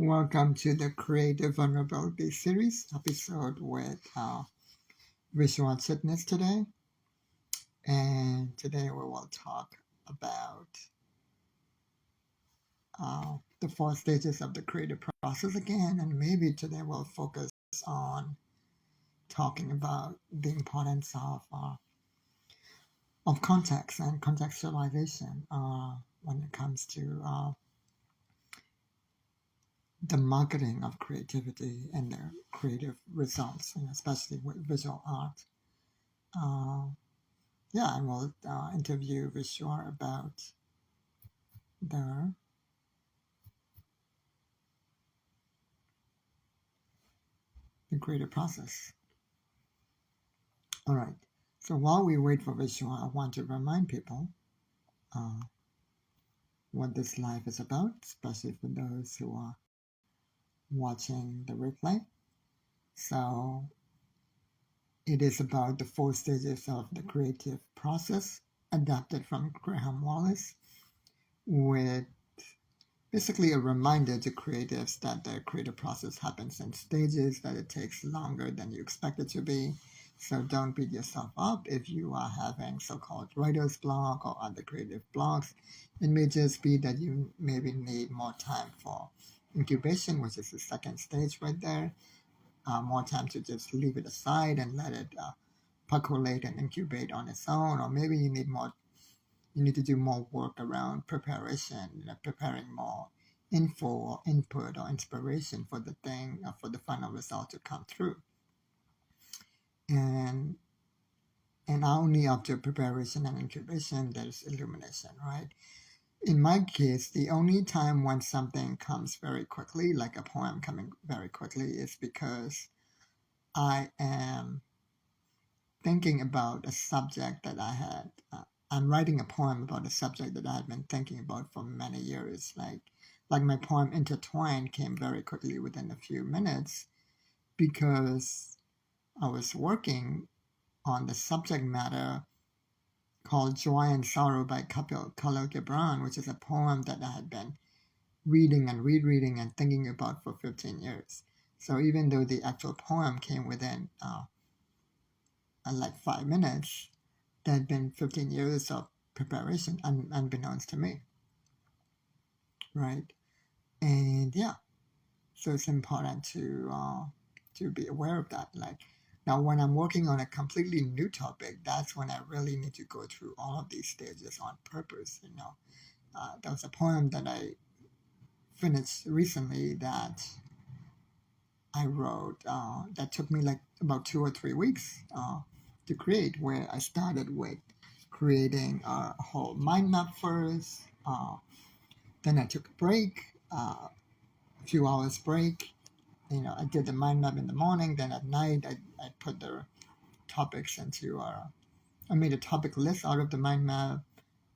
Welcome to the Creative Vulnerability Series episode with Vishwa Chitnis today. And today we will talk about the 4 stages of the creative process again. And maybe today we'll focus on talking about the importance of context and contextualization when it comes to the marketing of creativity and their creative results, and especially with visual art. And we'll interview Vishwa about the creative process. All right. So while we wait for Vishwa, I want to remind people what this live is about, especially for those who are watching the replay. So it is about the 4 stages of the creative process, adapted from Graham Wallace, with basically a reminder to creatives that the creative process happens in stages, that it takes longer than you expect it to be. So don't beat yourself up if you are having so-called writer's block or other creative blocks. It may just be that you maybe need more time for incubation, which is the 2nd stage right there. More time to just leave it aside and let it percolate and incubate on its own. Or maybe you need to do more work around preparation, preparing more info or input or inspiration for the thing, for the final result to come through. And only after preparation and incubation, there's illumination, right? In my case, the only time when something comes very quickly, like a poem coming very quickly, is because I am thinking about a subject that I had. I'm writing a poem about a subject that I had been thinking about for many years. Like my poem Intertwined came very quickly within a few minutes because I was working on the subject matter called Joy and Sorrow by Khalil Gibran, which is a poem that I had been reading and rereading and thinking about for 15 years. So even though the actual poem came within like 5 minutes, there had been 15 years of preparation unbeknownst to me, right? And so it's important to be aware of that. Like now, when I'm working on a completely new topic, that's when I really need to go through all of these stages on purpose. There was a poem that I finished recently that I wrote that took me like about 2 or 3 weeks to create, where I started with creating a whole mind map first. Then I took a break, a few hours break. I did the mind map in the morning. Then at night, I put the topics into, I made a topic list out of the mind map.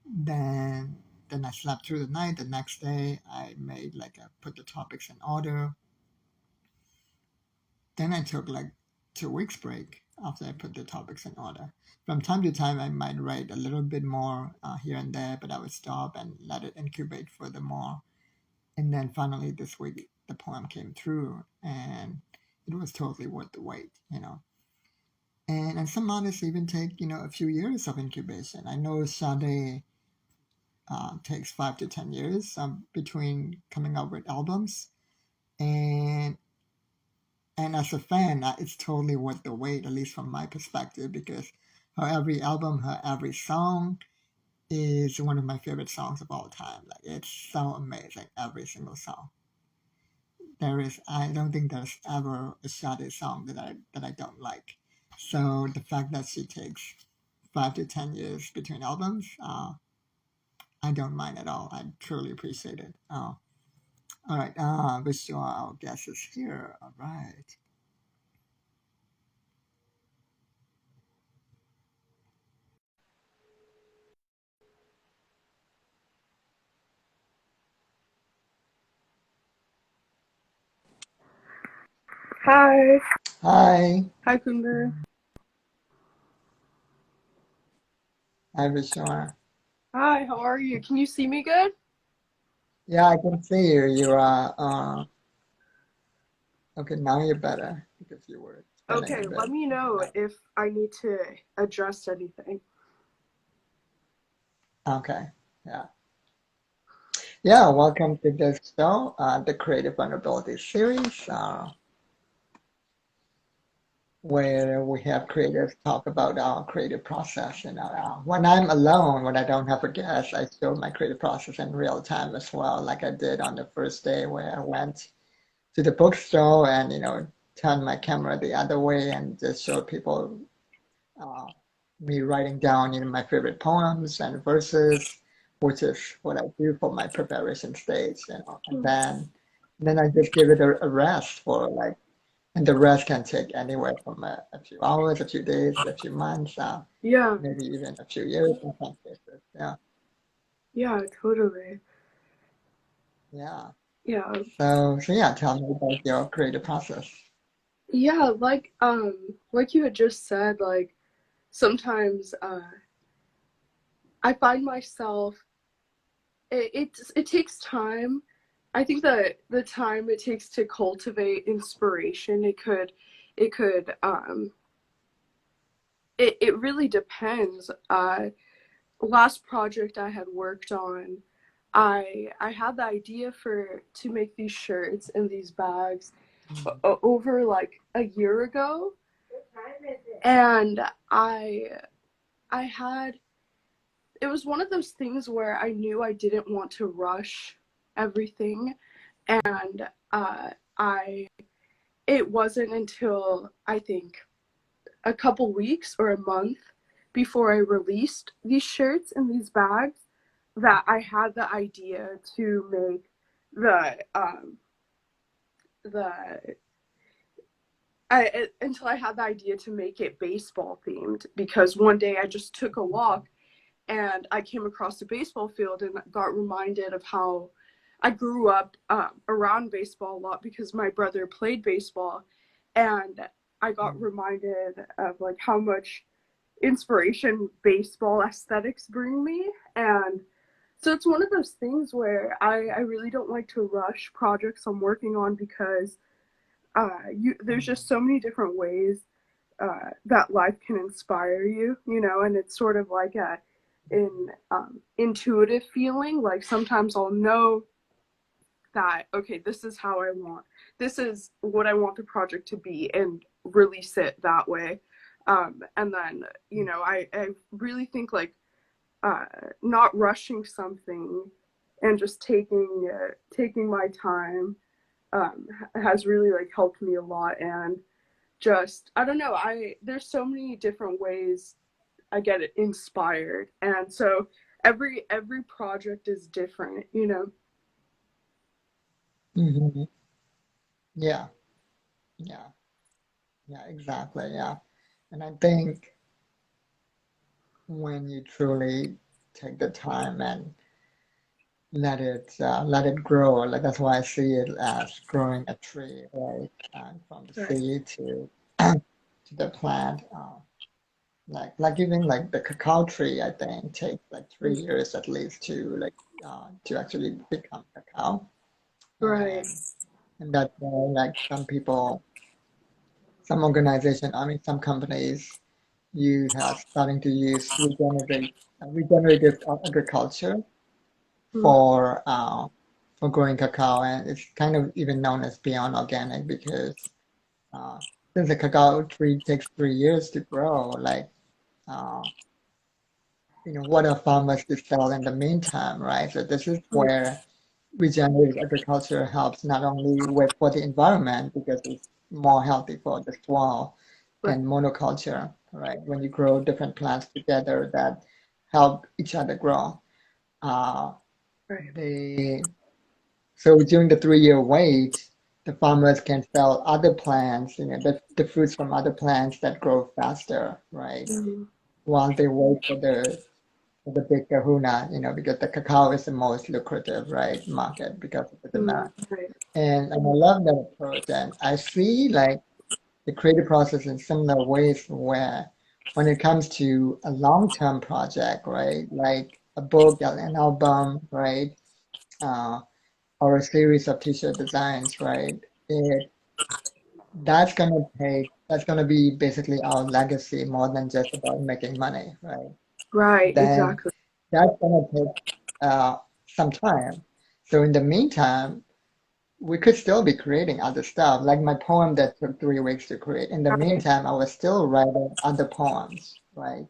Then I slept through the night. The next day, I put the topics in order. Then I took like 2 weeks break after I put the topics in order. From time to time, I might write a little bit more here and there, but I would stop and let it incubate furthermore. And then finally this week, the poem came through, and it was totally worth the wait. And some artists even take, a few years of incubation. I know Sade takes 5 to 10 years between coming out with albums. And as a fan, it's totally worth the wait, at least from my perspective, because her every album, her every song is one of my favorite songs of all time. Like, it's so amazing, every single song. I don't think there's ever a Sade song that I don't like. So the fact that she takes 5 to 10 years between albums, I don't mind at all. I truly appreciate it. All right, Vishwa, our guest is here. All right. Hi. Hi. Hi, Kundan. Hi, Vishwa. Hi, how are you? Can you see me good? Yeah, I can see you. You are Okay, now you're better because you were spending Okay, a let bit. me know Yeah. if I need to adjust anything. Okay. Yeah. Yeah. Welcome to this show, the Creative Vulnerability series, where we have creatives talk about our creative process. When I'm alone, when I don't have a guest, I show my creative process in real time as well, like I did on the first day where I went to the bookstore and turned my camera the other way and just showed people uh, me writing down my favorite poems and verses, which is what I do for my preparation stage, and Hmm. then I just give it a rest for like, and the rest can take anywhere from a few hours, a few days, a few months, Yeah, maybe even a few years in some cases. Yeah, yeah, totally. yeah. Yeah, So yeah, tell me about your creative process. yeah, like you had just said, like sometimes I find myself it takes time. I think that the time it takes to cultivate inspiration, it really depends. Last project I had worked on, I had the idea for to make these shirts and these bags Mm, over like a year ago, and I had it was one of those things where I knew I didn't want to rush everything, and I it wasn't until I think a couple weeks or a month before I released these shirts and these bags that I had the idea to make the until I had the idea to make it baseball themed, because one day I just took a walk and I came across a baseball field and got reminded of how I grew up around baseball a lot because my brother played baseball, and I got mm, reminded of like how much inspiration baseball aesthetics bring me. And so it's one of those things where I really don't like to rush projects I'm working on, because there's mm, just so many different ways that life can inspire you, and it's sort of like a in intuitive feeling. Like sometimes I'll know that, okay, this is what I want the project to be, and release it that way. And then I really think like uh, not rushing something and just taking my time has really like helped me a lot. And just I don't know, I there's so many different ways I get it inspired, and so every project is different. mhm. Yeah, yeah, yeah, exactly. Yeah. And I think when you truly take the time and let it grow, like that's why I see it as growing a tree, right? And from the Right. seed to to the plant. Like even like the cacao tree, I think takes like 3 years at least to actually become cacao. Right. And that's why like some people, some organization, I mean some companies you have starting to use regenerative agriculture Mm. for uh, for growing cacao, and it's kind of even known as beyond organic because uh, since the cacao tree takes 3 years to grow, like uh, what are farmers to sell in the meantime, right? So this is Mm. where regenerative agriculture helps not only with for the environment because it's more healthy for the soil Right. and monoculture, right? When you grow different plants together that help each other grow. Uh, Right. they so during the 3 year wait, the farmers can sell other plants, the fruits from other plants that grow faster, right? Mm. While they wait for the big kahuna, because the cacao is the most lucrative, right, market because of the Mm. demand. Right. And I love that approach. And I see like the creative process in similar ways where when it comes to a long-term project, right, like a book, an album, right, uh, or a series of t-shirt designs, right? that's gonna be basically our legacy more than just about making money, right? Right, Then exactly. that's gonna take uh, some time. So in the meantime, we could still be creating other stuff. Like my poem that took 3 weeks to create. In the Right. meantime, I was still writing other poems, right?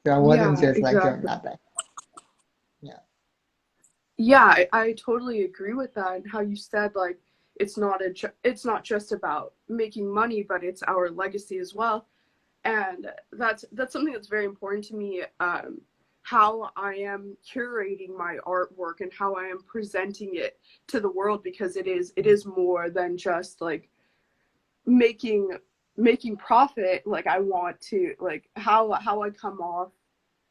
So I wasn't Yeah, just like doing exactly. nothing. Yeah. Yeah, I totally agree with that and how you said like it's not just about making money, but it's our legacy as well. And that's something that's very important to me. How I am curating my artwork and how I am presenting it to the world, because it is more than just like making making profit. Like I want to like how I come off,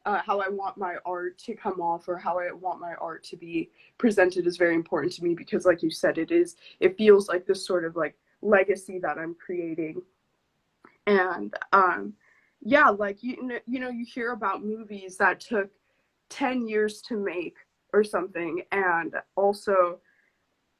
how I want my art to come off, or how I want my art to be presented is very important to me, because like you said, it feels like this sort of like legacy that I'm creating. And yeah, like you hear about movies that took 10 years to make or something, and also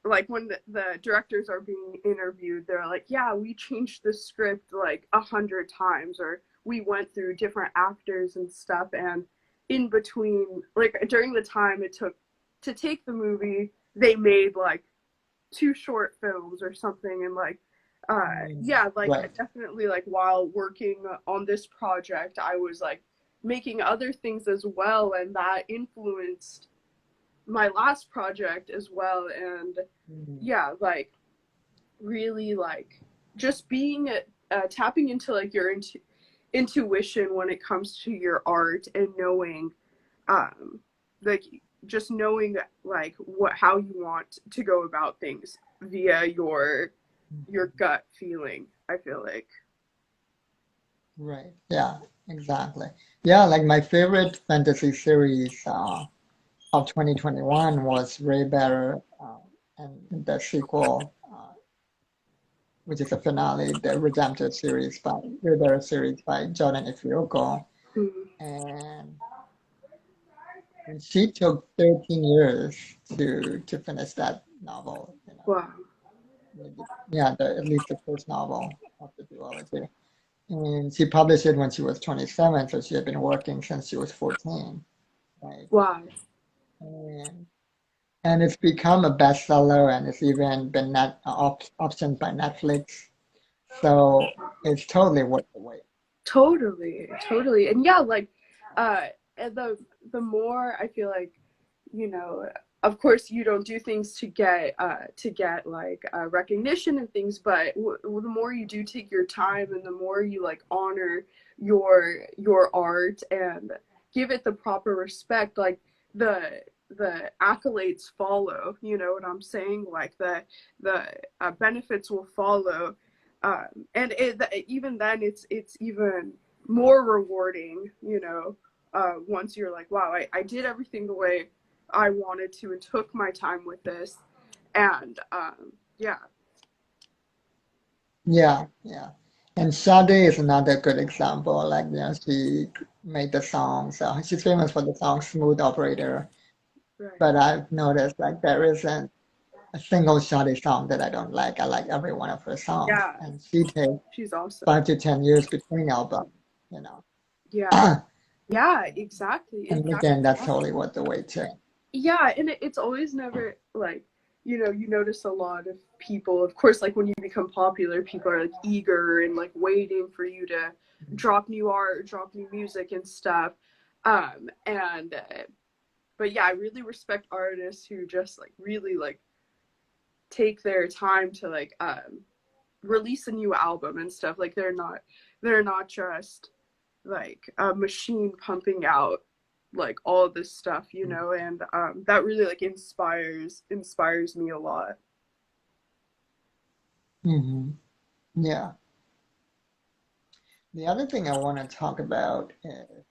like when the directors are being interviewed, they're like, yeah, we changed the script like 100 times, or we went through different actors and stuff. And in between, like during the time it took to take the movie, they made like two short films or something. And like yeah, like Right. definitely, like while working on this project, I was like making other things as well, and that influenced my last project as well. And Mhm. yeah, like really like just being tapping into like your intuition when it comes to your art, and knowing um like just knowing like what how you want to go about things via your gut feeling, I feel like. Right. Yeah, exactly. Yeah, like my favorite fantasy series of 2021 was Ray Better and the sequel, which is a finale, the Redemptor series by Ray Better series by Jordan Ifrioko. Mm. And and she took 13 years to finish that novel, you know. Wow. Yeah, at least the first novel of the duology. And she published it when she was 27, so she had been working since she was 14, right? Wow. And and it's become a bestseller, and it's even been optioned by Netflix. So it's totally worth the wait. Totally, totally. And yeah, like and the more I feel like, you know, of course you don't do things to get like recognition and things, but the more you do take your time, and the more you like honor your art and give it the proper respect, like the the accolades follow, you know what I'm saying? Like the benefits will follow. And even then it's even more rewarding, once you're like, wow, I did everything the way I wanted to and took my time with this. And yeah. Yeah, yeah. And Sade is another good example. Like, she made the songs. She's famous for the song Smooth Operator. Right. But I've noticed like there isn't a single Sade song that I don't like. I like every one of her songs. Yeah, And she takes she's awesome. 5 to 10 years between albums, you know. Yeah. Yeah, exactly, And exactly. again, that's totally what the way to. Yeah, and it's always never like, you notice a lot of people, of course, like when you become popular, people are like eager and like waiting for you to drop new art, drop new music and stuff. And but yeah, I really respect artists who just like really like take their time to like release a new album and stuff. Like they're not just like a machine pumping out like all of this stuff, and that really like inspires me a lot. Hmm. Yeah. The other thing I want to talk about is,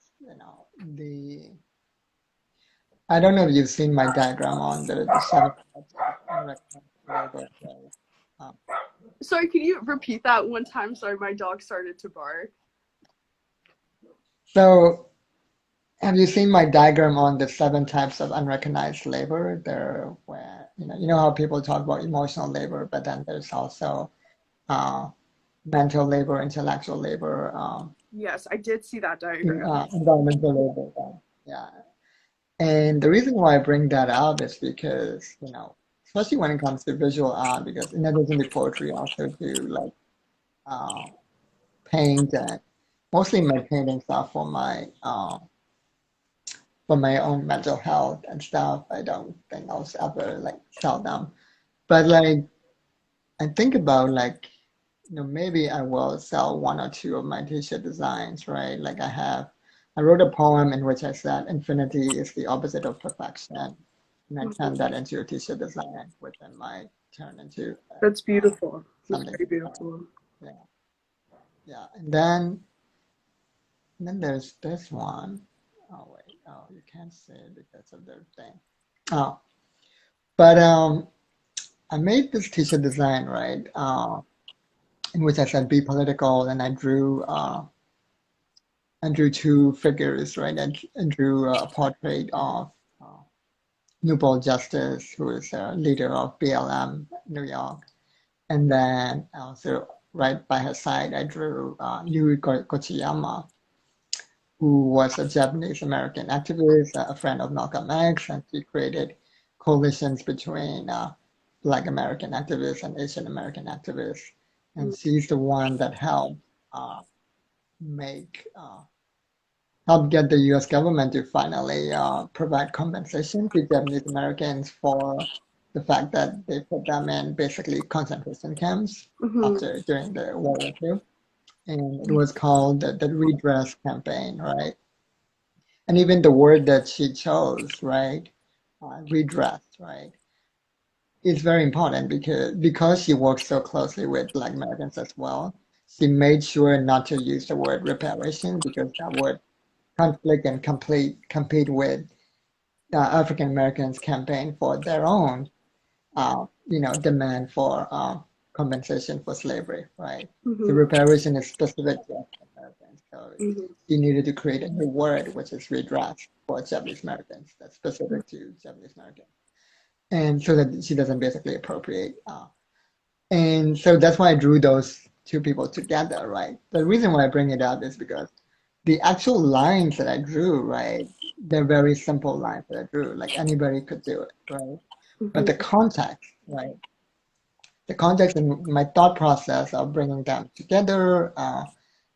the I don't know if you've seen my diagram on the seven types of unrecognized labor. So, um, Sorry, can you repeat that one time? Sorry, my dog started to bark. so have you seen my diagram on the seven types of unrecognized labor? There, where you know how people talk about emotional labor, but then there's also uh, mental labor, intellectual labor, Yes, I did see that diagram. environmental labor. Yeah. And the reason why I bring that up is because, especially when it comes to visual art, because in addition to poetry, I also do like uh, paint, and mostly my paintings are for my own mental health and stuff. I don't think I'll ever like sell them. But like I think about like, maybe I will sell one or two of my t-shirt designs, right? Like I wrote a poem in which I said infinity is the opposite of perfection. And I turned Mhm. that into a t-shirt design, which then might turn into That's beautiful. That's something very to sell. beautiful. Yeah, yeah. And then there's this one. Oh wait, oh you can't see it because of the thing. Oh, but I made this t-shirt design, right? In which I said be political, and I drew two figures, right? I drew a portrait of Newport Justice, who is a leader of BLM New York, and then also right by her side, I drew Yuri Kochiyama, who was a Japanese American activist, a friend of Malcolm X, and she created coalitions between Black American activists and Asian American activists. And Mm. she's the one that uh, make help get the U.S. government to finally provide compensation to Japanese Americans for the fact that they put them in basically concentration camps Mhm. during the World War II. And it was called the Redress Campaign, right? And even the word that she chose, right, redress, right, is very important because she works so closely with Black Americans as well. She made sure not to use the word reparation because that would conflict and compete with African Americans campaign for their own, demand for compensation for slavery, right? So Mhm. reparation is specific to African Americans. So Mhm. you needed to create a new word, which is redress for Japanese Americans. That's specific to Japanese Americans, and so that she doesn't basically appropriate. And so that's why I drew those two people together, right? The reason why I bring it up is because the actual lines that I drew, right, they're very simple lines that I drew. Like anybody could do it, right? But Mhm. the context, right? The context and my thought process of bringing them together,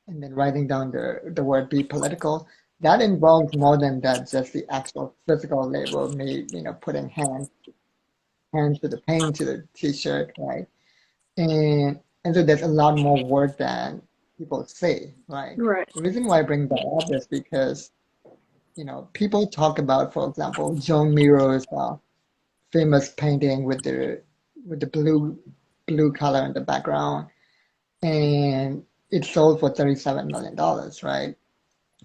and then writing down the word "be political," that involves more than that, just the actual physical labor of me, putting hands to the paint to the t-shirt, right? And so there's a lot more work than people say, right? Right. The reason why I bring that up is because people talk about, for example, Joan Miro's famous painting with the blue color in the background, and it sold for $37 million, right?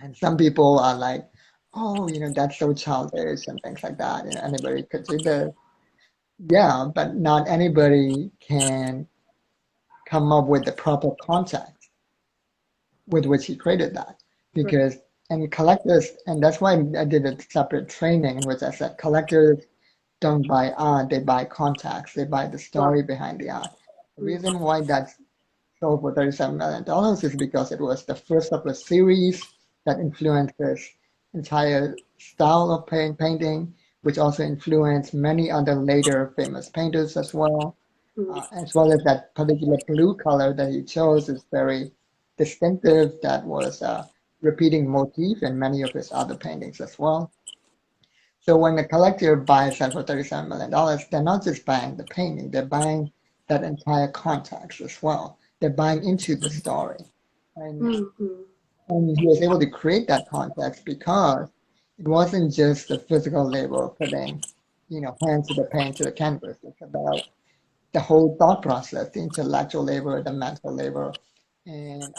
And some people are like, oh, that's so childish and things like that. Anybody could do this. Yeah, but not anybody can come up with the proper context with which he created that. Right. Because, and collectors, and that's why I did a separate training in which I said collectors don't buy art, they buy context, they buy the Wow. story behind the art. The Mm. reason why that's sold for $37 million is because it was the first of a series that influenced his entire style of painting, which also influenced many other later famous painters as well. Mm. As well as that particular blue color that he chose is very distinctive. That was a repeating motif in many of his other paintings as well. So when a collector buys that for $37 million, they're not just buying the painting, they're buying that entire context as well. They're buying into the story. And, Mhm. and he was able to create that context because it wasn't just the physical labor of putting, hands to the paint to the canvas. It's about the whole thought process, the intellectual labor, the mental labor. And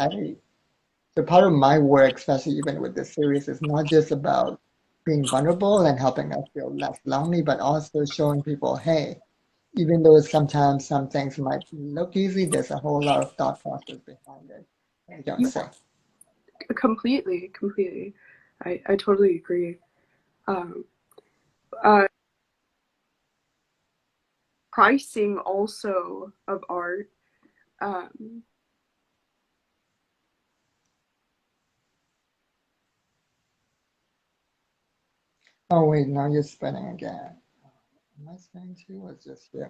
so part of my work, especially even with this series, is not just about being vulnerable and helping us feel less lonely, but also showing people, hey, even though sometimes some things might look easy, there's a whole lot of thought process behind it. I don't Yeah. say. Completely. Completely. I totally agree. Um, uh, Pricing also of art. Um, Oh wait, now you're spinning again. Am I spinning too, or is just you?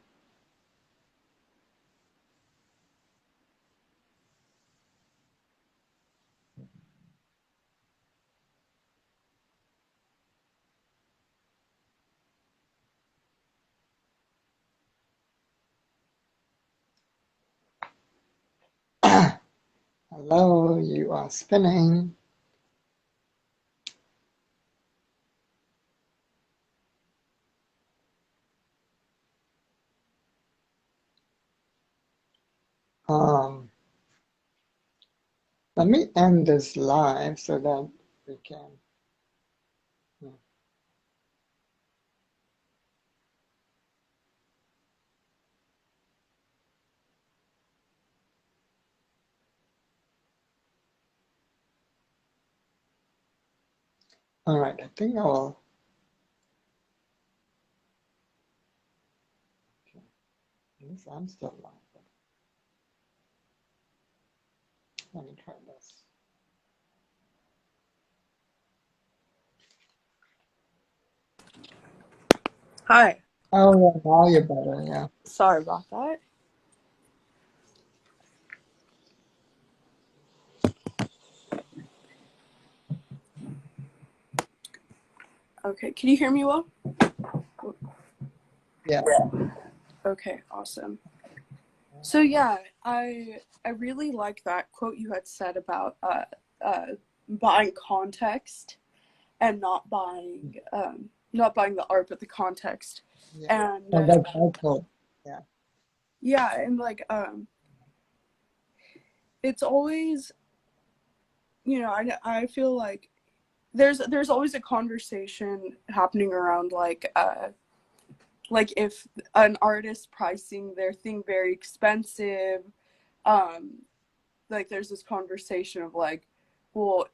Hello, you are spinning. Um, Let me end this live so that we can. Hmm. All right, I think I will. Okay, at least I'm still live. But let me try this. Hi. Oh, yeah, now you're better. Yeah. Sorry about that. Okay, can you hear me well? Yeah. Okay, awesome. So yeah, I really like that quote you had said about buying context and not buying the art but the context. Yeah. And Oh, that's helpful. Yeah. yeah, and like it's always, I feel like there's always a conversation happening around like if an artist pricing their thing very expensive, um like there's this conversation of like, well,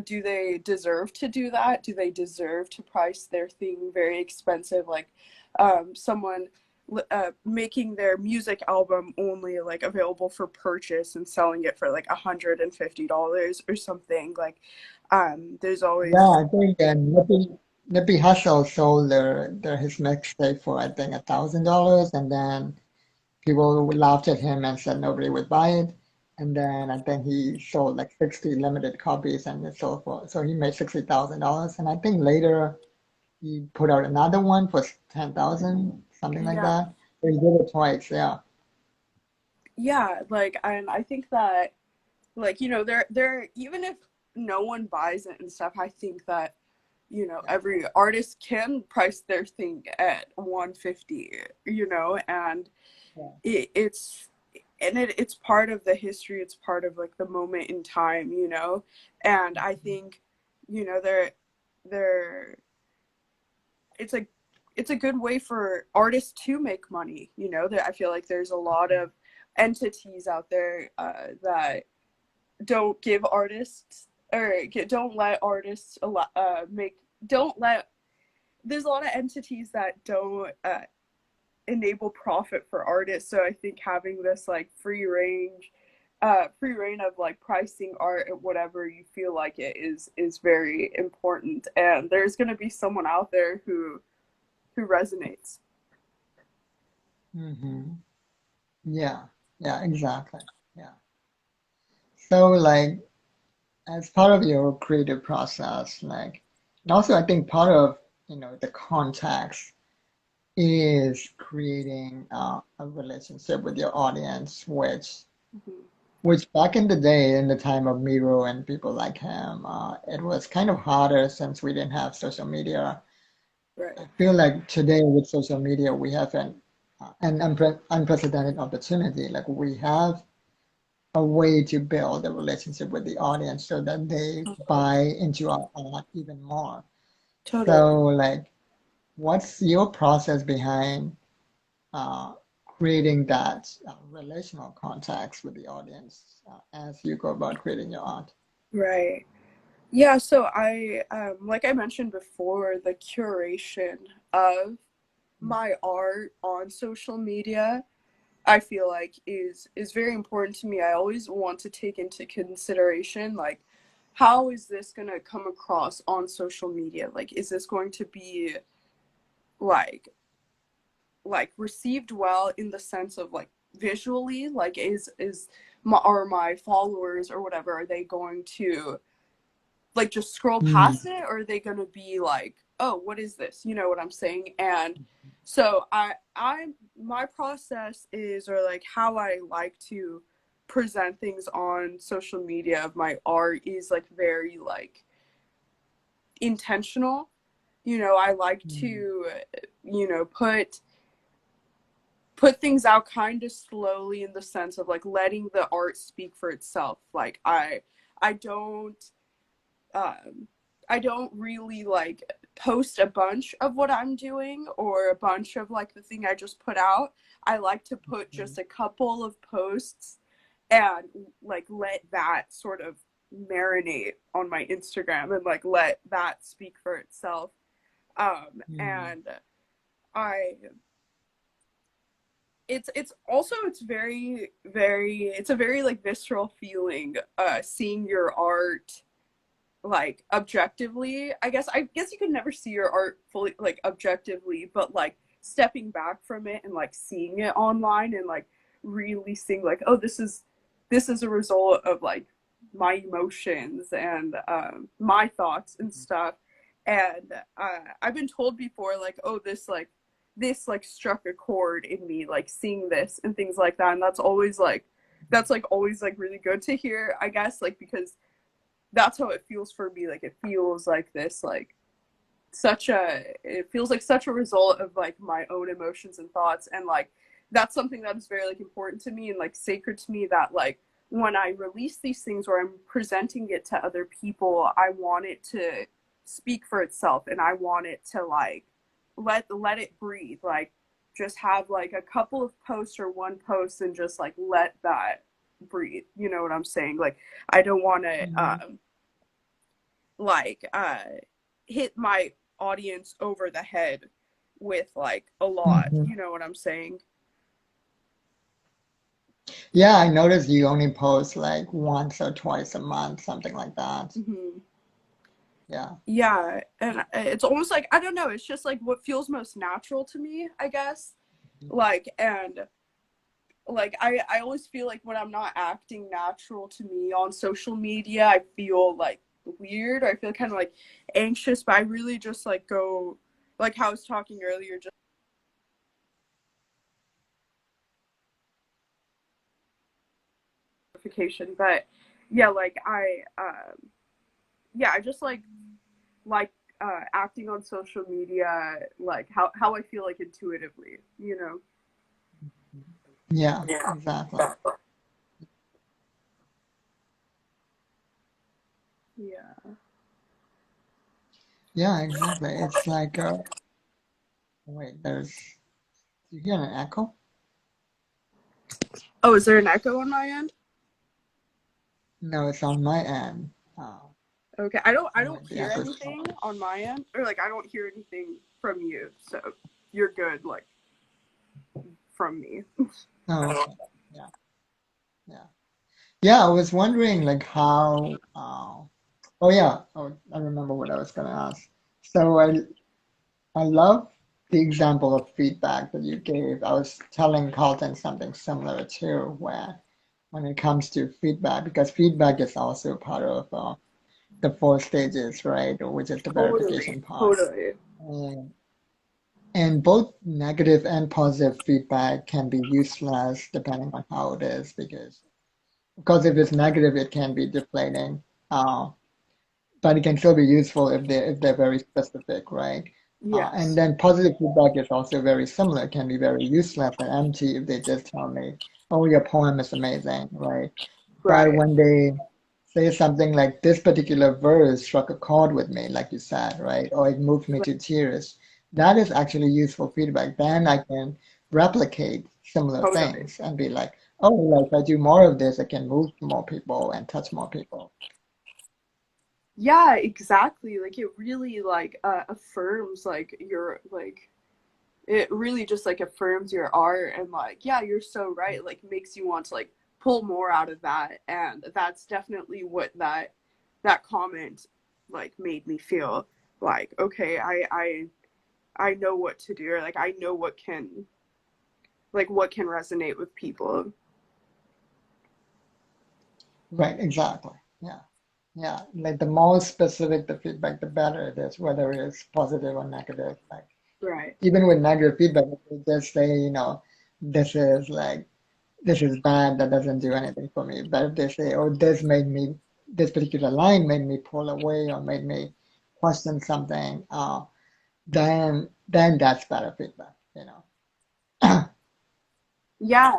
do they deserve to do that? Do they deserve to price their thing very expensive? Like someone making their music album only like available for purchase and selling it for like $150 or something. Like there's Yeah, always, I think Nippy Hussle sold his mixtape for I think $1,000, and then people laughed at him and said nobody would buy it. And then I think he sold like 60 limited copies and it sold for, so he made $60,000. And I think later he put out another one for 10,000, something like yeah, that. So he did it twice, yeah. yeah, like, and I think that, like, they're even if no one buys it and stuff, I think that Yeah, every artist can price their thing at 150, and yeah. it's it's part of the history, it's part of like the moment in time, and I think they're it's a it's a good way for artists to make money, that I feel like there's a lot of entities out there that don't give artists or don't let artists make don't let there's a lot of entities that don't enable profit for artists. So I think having this like free reign of like pricing art at whatever you feel like it is very important. And there's gonna be someone out there who resonates. Hmm. Yeah, yeah, exactly. Yeah. So like as part of your creative process, like, and also I think part of, the context is creating a relationship with your audience, Mm-hmm. which back in the day, in the time of Miro and people like him, it was kind of harder since we didn't have social media. Right. I feel like today with social media, we have an unprecedented opportunity. Like we have a way to build a relationship with the audience so that they Totally. buy into our art even more. Totally. So, like, what's your process behind creating that relational context with the audience as you go about creating your art? Right. Yeah, so I like I mentioned before, the curation of my art on social media I feel like is very important to me. I always want to take into consideration like how is this going to come across on social media? Like is this going to be like received well in the sense of like visually, like is my, are my followers or whatever, are they going to like just scroll Mm, past it, or are they going to be like, oh, what is this, you know what I'm saying? And so I my process is, or like how I like to present things on social media of my art is like very like intentional. You know, I like mm, to, you know, put things out kind of slowly in the sense of like letting the art speak for itself. Like I don't um I don't really like post a bunch of what I'm doing or a bunch of like the thing I just put out. I like to put just a couple of posts and like let that sort of marinate on my Instagram and like let that speak for itself. mm, And I it's also it's very it's a very like visceral feeling seeing your art like objectively. I guess you could never see your art fully like objectively, but like stepping back from it and like seeing it online and like really seeing like, oh, this is a result of like my emotions and my thoughts and stuff. And I've been told before like, oh, this like struck a chord in me, like seeing this and things like that. And that's like always like really good to hear, I guess, like because that's how it feels for me. Like it feels like this like such a it feels like such a result of like my own emotions and thoughts. And like that's something that is very like important to me and like sacred to me, that like when I release these things or I'm presenting it to other people, I want it to speak for itself, and I want it to like let it breathe. Like just have like a couple of posts or one post and just like let that breathe, you know what I'm saying? Like I don't want to mm, like hit my audience over the head with like a lot, mhm. you know what I'm saying? Yeah, I noticed you only post like once or twice a month, something like that. Mm-hmm. Yeah. Yeah, and it's almost like, I don't know, it's just like what feels most natural to me, I guess. Like and like I always feel like when I'm not acting natural to me on social media, I feel like weird, or I feel kind of like anxious, but I really just like go like how I was talking earlier, just notification. But yeah, like yeah, I just like acting on social media, like how I feel like intuitively, you know. Yeah, Yeah. exactly. Yeah. Yeah, exactly. It's like, wait, you hear an echo? Oh, is there an echo on my end? No, it's on my end. Okay, I don't Wait, the hear echo's anything on my end, or like I don't hear anything from you, so you're good like from me. oh, okay. Yeah, yeah. Yeah, I was wondering like how, oh yeah, oh, I remember what I was gonna ask. So I love the example of feedback that you gave. I was telling Carlton something similar too, where when it comes to feedback, because feedback is also part of the four stages, right? Which is the Totally, verification part. totally. And, and both negative and positive feedback can be useless depending on how it is, because if it's negative, it can be deflating. Uh, but it can still be useful if they're very specific, right? And Yes. then positive feedback is also very similar. It can be very useless and empty if they just tell me, "Oh, your poem is amazing," right? But Right. when they say something like this particular verse struck a chord with me, like you said, right? Or it moved me Right. to tears, that is actually useful feedback. Then I can replicate similar Totally. things and be like, oh, like if I do more of this, I can move more people and touch more people. Yeah, exactly. Like it really like affirms like your it really just like affirms your art, and like, yeah, you're so right, like makes you want to like pull more out of that. And that's definitely what that comment like made me feel like, okay, I know what to do, or like I know what can resonate with people. Right, exactly. Yeah. Yeah. Like the more specific the feedback, the better it is, whether it's positive or negative. Like Right. even with negative feedback, if they just say, this is this is bad, that doesn't do anything for me. But if they say, oh, this particular line made me pull away or made me question something, then that's better feedback. Yeah,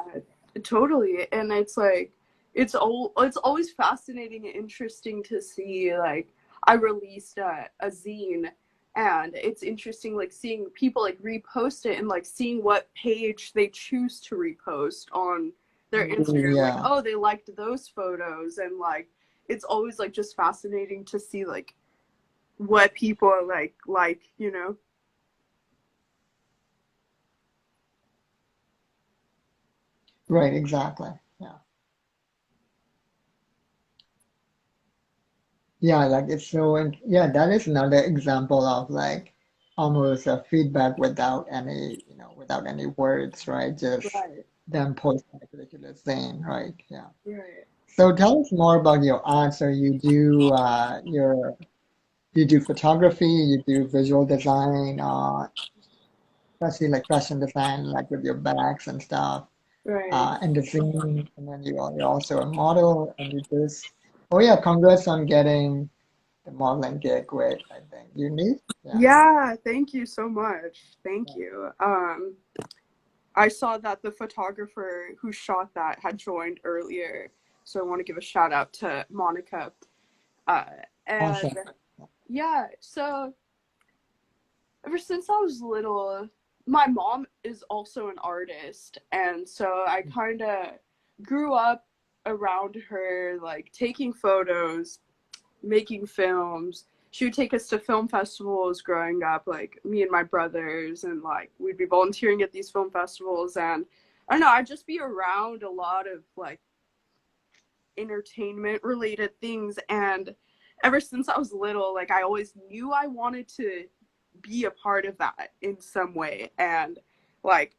totally. And it's like it's always fascinating and interesting to see, like, I released a zine, and it's interesting like seeing people like repost it, and like seeing what page they choose to repost on their Ooh, Instagram, like, yeah. oh, they liked those photos. And like it's always like just fascinating to see like what people are like, you know. Right, exactly. Yeah. Yeah, like it's so, and yeah, that is another example of like almost a feedback without any words, right? Just Right. them posting a particular thing, right? Yeah. Right. So tell us more about your art. So you do photography, you do visual design, especially like fashion design, like with your bags and stuff, Right. and the zine, and then you're also a model, and oh yeah, congrats on getting the modeling gig with, I think, Uni. Yeah. Yeah, thank you so much. Thank you. I saw that the photographer who shot that had joined earlier, so I want to give a shout out to Monica. Uh, and Awesome. yeah, so ever since I was little, my mom is also an artist, and so I kind of grew up around her, like taking photos, making films. She would take us to film festivals growing up, like me and my brothers, and like we'd be volunteering at these film festivals. And I don't know, I'd just be around a lot of like entertainment related things. And ever since I was little, like I always knew I wanted to be a part of that in some way. And like,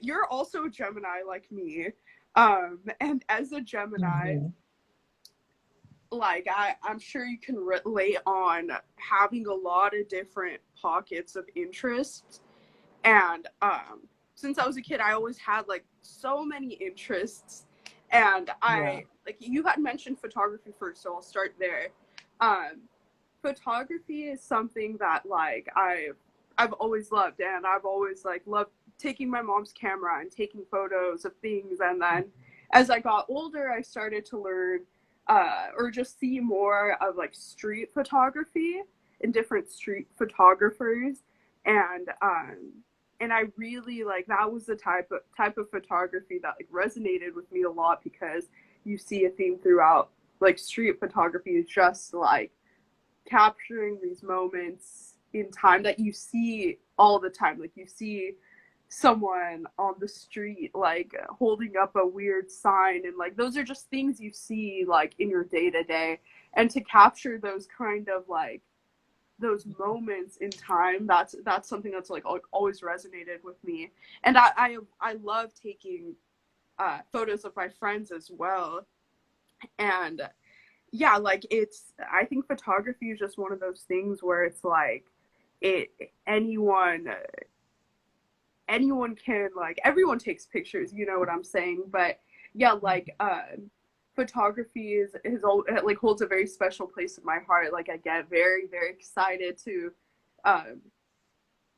you're also a Gemini like me. And as a Gemini, Hmm. like I'm sure you can relate on having a lot of different pockets of interest. And since I was a kid, I always had like so many interests. And Yeah. I like, you had mentioned photography first, so I'll start there. um Photography is something that like I've always loved, and I've always like loved taking my mom's camera and taking photos of things. And then as I got older, I started to learn or just see more of like street photography and different street photographers. And and I really like, that was the type of photography that like resonated with me a lot, because you see a theme throughout. Like street photography is just like capturing these moments in time that you see all the time. Like you see someone on the street like holding up a weird sign, and like those are just things you see like in your day to day. And to capture those kind of like those moments in time, that's something that's like always resonated with me. And I love taking photos of my friends as well. And yeah, like it's, I think photography is just one of those things where it's like it anyone can, like, everyone takes pictures, you know what I'm saying. But yeah, like photography is all, like holds a very special place in my heart. Like I get very very excited to um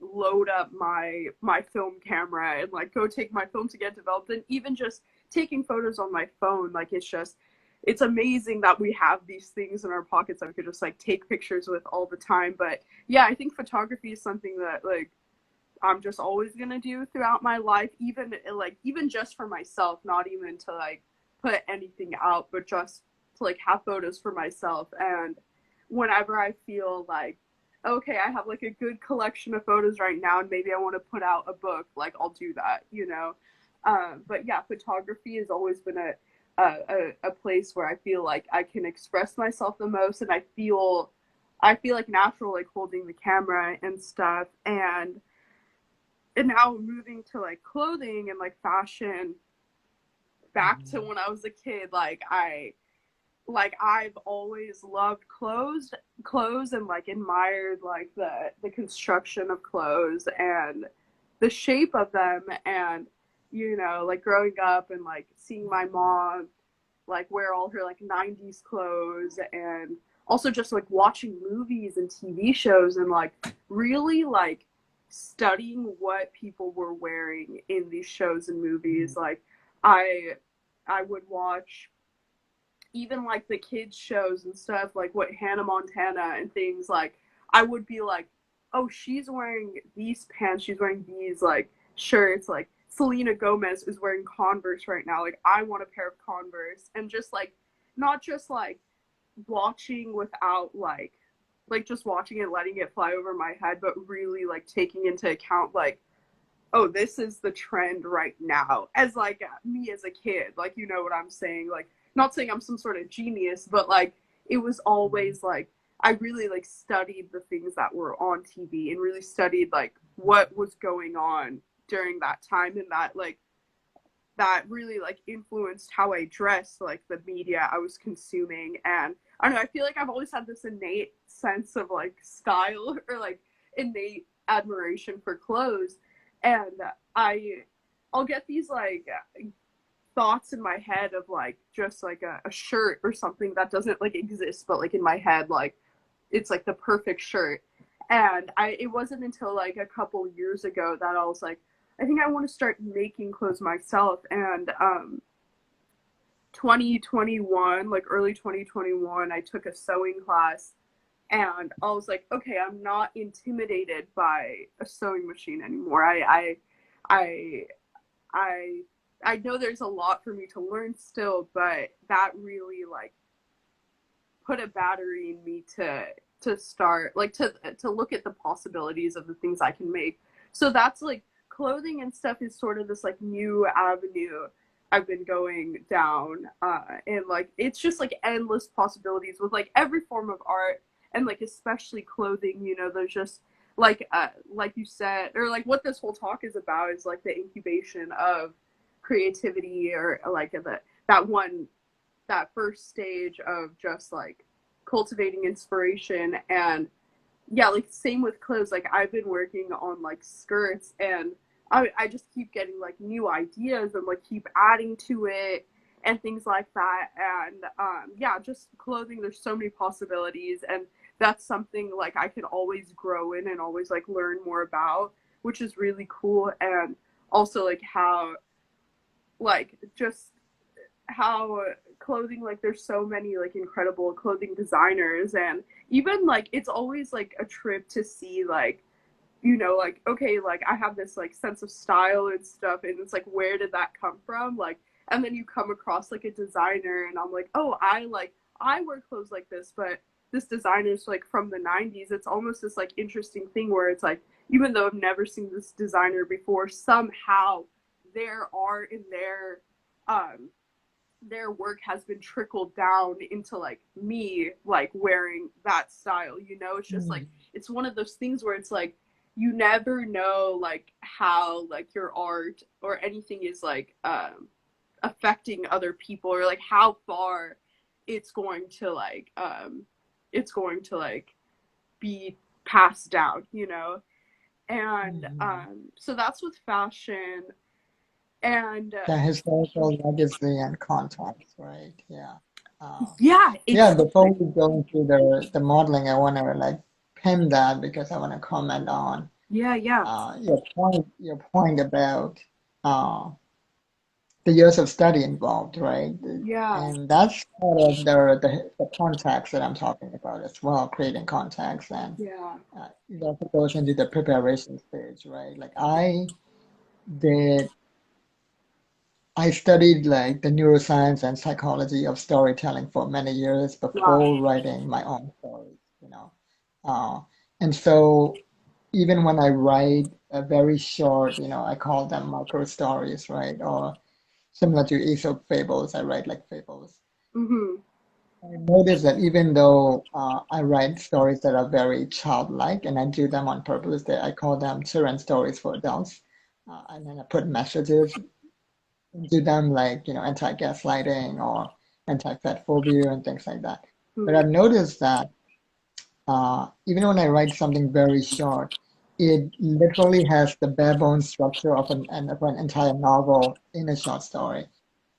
load up my film camera and like go take my film to get developed. And even just taking photos on my phone, like it's amazing that we have these things in our pockets that we could just like take pictures with all the time. But yeah, I think photography is something that like I'm just always gonna do throughout my life, even just for myself, not even to like put anything out, but just to like have photos for myself. And whenever I feel like okay, I have like a good collection of photos right now, and maybe I want to put out a book, like I'll do that, you know. But yeah, photography has always been a place where I feel like I can express myself the most, and I feel like natural, like holding the camera and stuff. And now moving to like clothing and like fashion, back to Mhm. when I was a kid, I've always loved clothes and like admired like the construction of clothes and the shape of them. And like growing up and like seeing my mom like wear all her like 90s clothes, and also just like watching movies and TV shows and like really like studying what people were wearing in these shows and movies. Like I I would watch even like the kids shows and stuff, like what Hannah Montana and things. Like I would be like, oh, she's wearing these pants, she's wearing these like shirts. Like Selena Gomez is wearing Converse right now, like I want a pair of Converse. And just like not just like watching without like just watching it, letting it fly over my head, but really like taking into account like, oh, this is the trend right now, as like me as a kid, like, you know what I'm saying? Like, not saying I'm some sort of genius, but like it was always like I really like studied the things that were on TV and really studied like what was going on during that time, and that really like influenced how I dressed, like the media I was consuming. And I don't know, I feel like I've always had this innate sense of like style or like innate admiration for clothes. And I'll get these like thoughts in my head of like just like a shirt or something that doesn't like exist, but like in my head like it's like the perfect shirt. And it wasn't until like a couple years ago that I was like, I think I want to start making clothes myself. And 2021, like early 2021, I took a sewing class, and I was like, okay, I'm not intimidated by a sewing machine anymore. I I I know there's a lot for me to learn still, but that really like put a battery in me to start like to look at the possibilities of the things I can make. So that's like clothing and stuff is sort of this like new avenue I've been going down, and like it's just like endless possibilities with like every form of art, and like especially clothing. There's just like you said, or like what this whole talk is about is like the incubation of creativity, or like that first stage of just like cultivating inspiration. And yeah, like same with clothes. Like I've been working on like skirts, and I just keep getting like new ideas and like keep adding to it and things like that. And yeah, just clothing, there's so many possibilities, and that's something like I can always grow in and always like learn more about, which is really cool. And also like how like just how clothing, like there's so many like incredible clothing designers. And even like it's always like a trip to see like, like okay, like I have this like sense of style and stuff, and it's like where did that come from, like. And then you come across like a designer, and I'm like, oh, I wear clothes like this, but this designer's like from the 90s. It's almost this like interesting thing where it's like, even though I've never seen this designer before, somehow their art and their work has been trickled down into like me like wearing that style. It's just like Mhm. it's one of those things where it's like you never know like how like your art or anything is like affecting other people, or like how far it's going to like be passed down. And Mhm. so that's with fashion. And The historical legacy and context, right? Yeah. yeah, Yeah, it's before we go into the modeling, I want to like pin that because I want to comment on yeah, your point about uh, the years of study involved, right? yeah, And that's part of the context that I'm talking about as well, creating context, and yeah, it also goes into the preparation stage, right? Like did I studied like the neuroscience and psychology of storytelling for many years wow, before writing my own stories, you know. Uh, And so even when I write a very short, I call them micro stories, right? Or similar to Aesop fables, I write like fables. Mm-hmm. I notice that even though I write stories that are very childlike, and I do them on purpose, that I call them children's stories for adults, and then I put messages into them like, anti-gaslighting or anti-fat phobia and things like that. But Mm-hmm. I've noticed that even when I write something very short, it literally has the bare bones structure of an entire novel in a short story,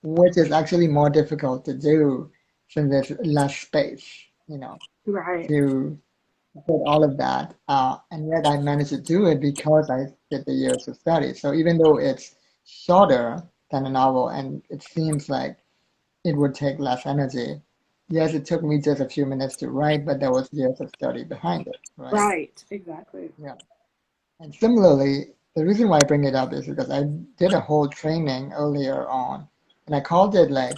which is actually more difficult to do since there's less space, Right. to put all of that. And yet I managed to do it because I did the years of study. So even though it's shorter than a novel and it seems like it would take less energy, yes, it took me just a few minutes to write, but there was years of study behind it, right? Right. Exactly. Yeah. And similarly, the reason why I bring it up is because I did a whole training earlier on, and I called it like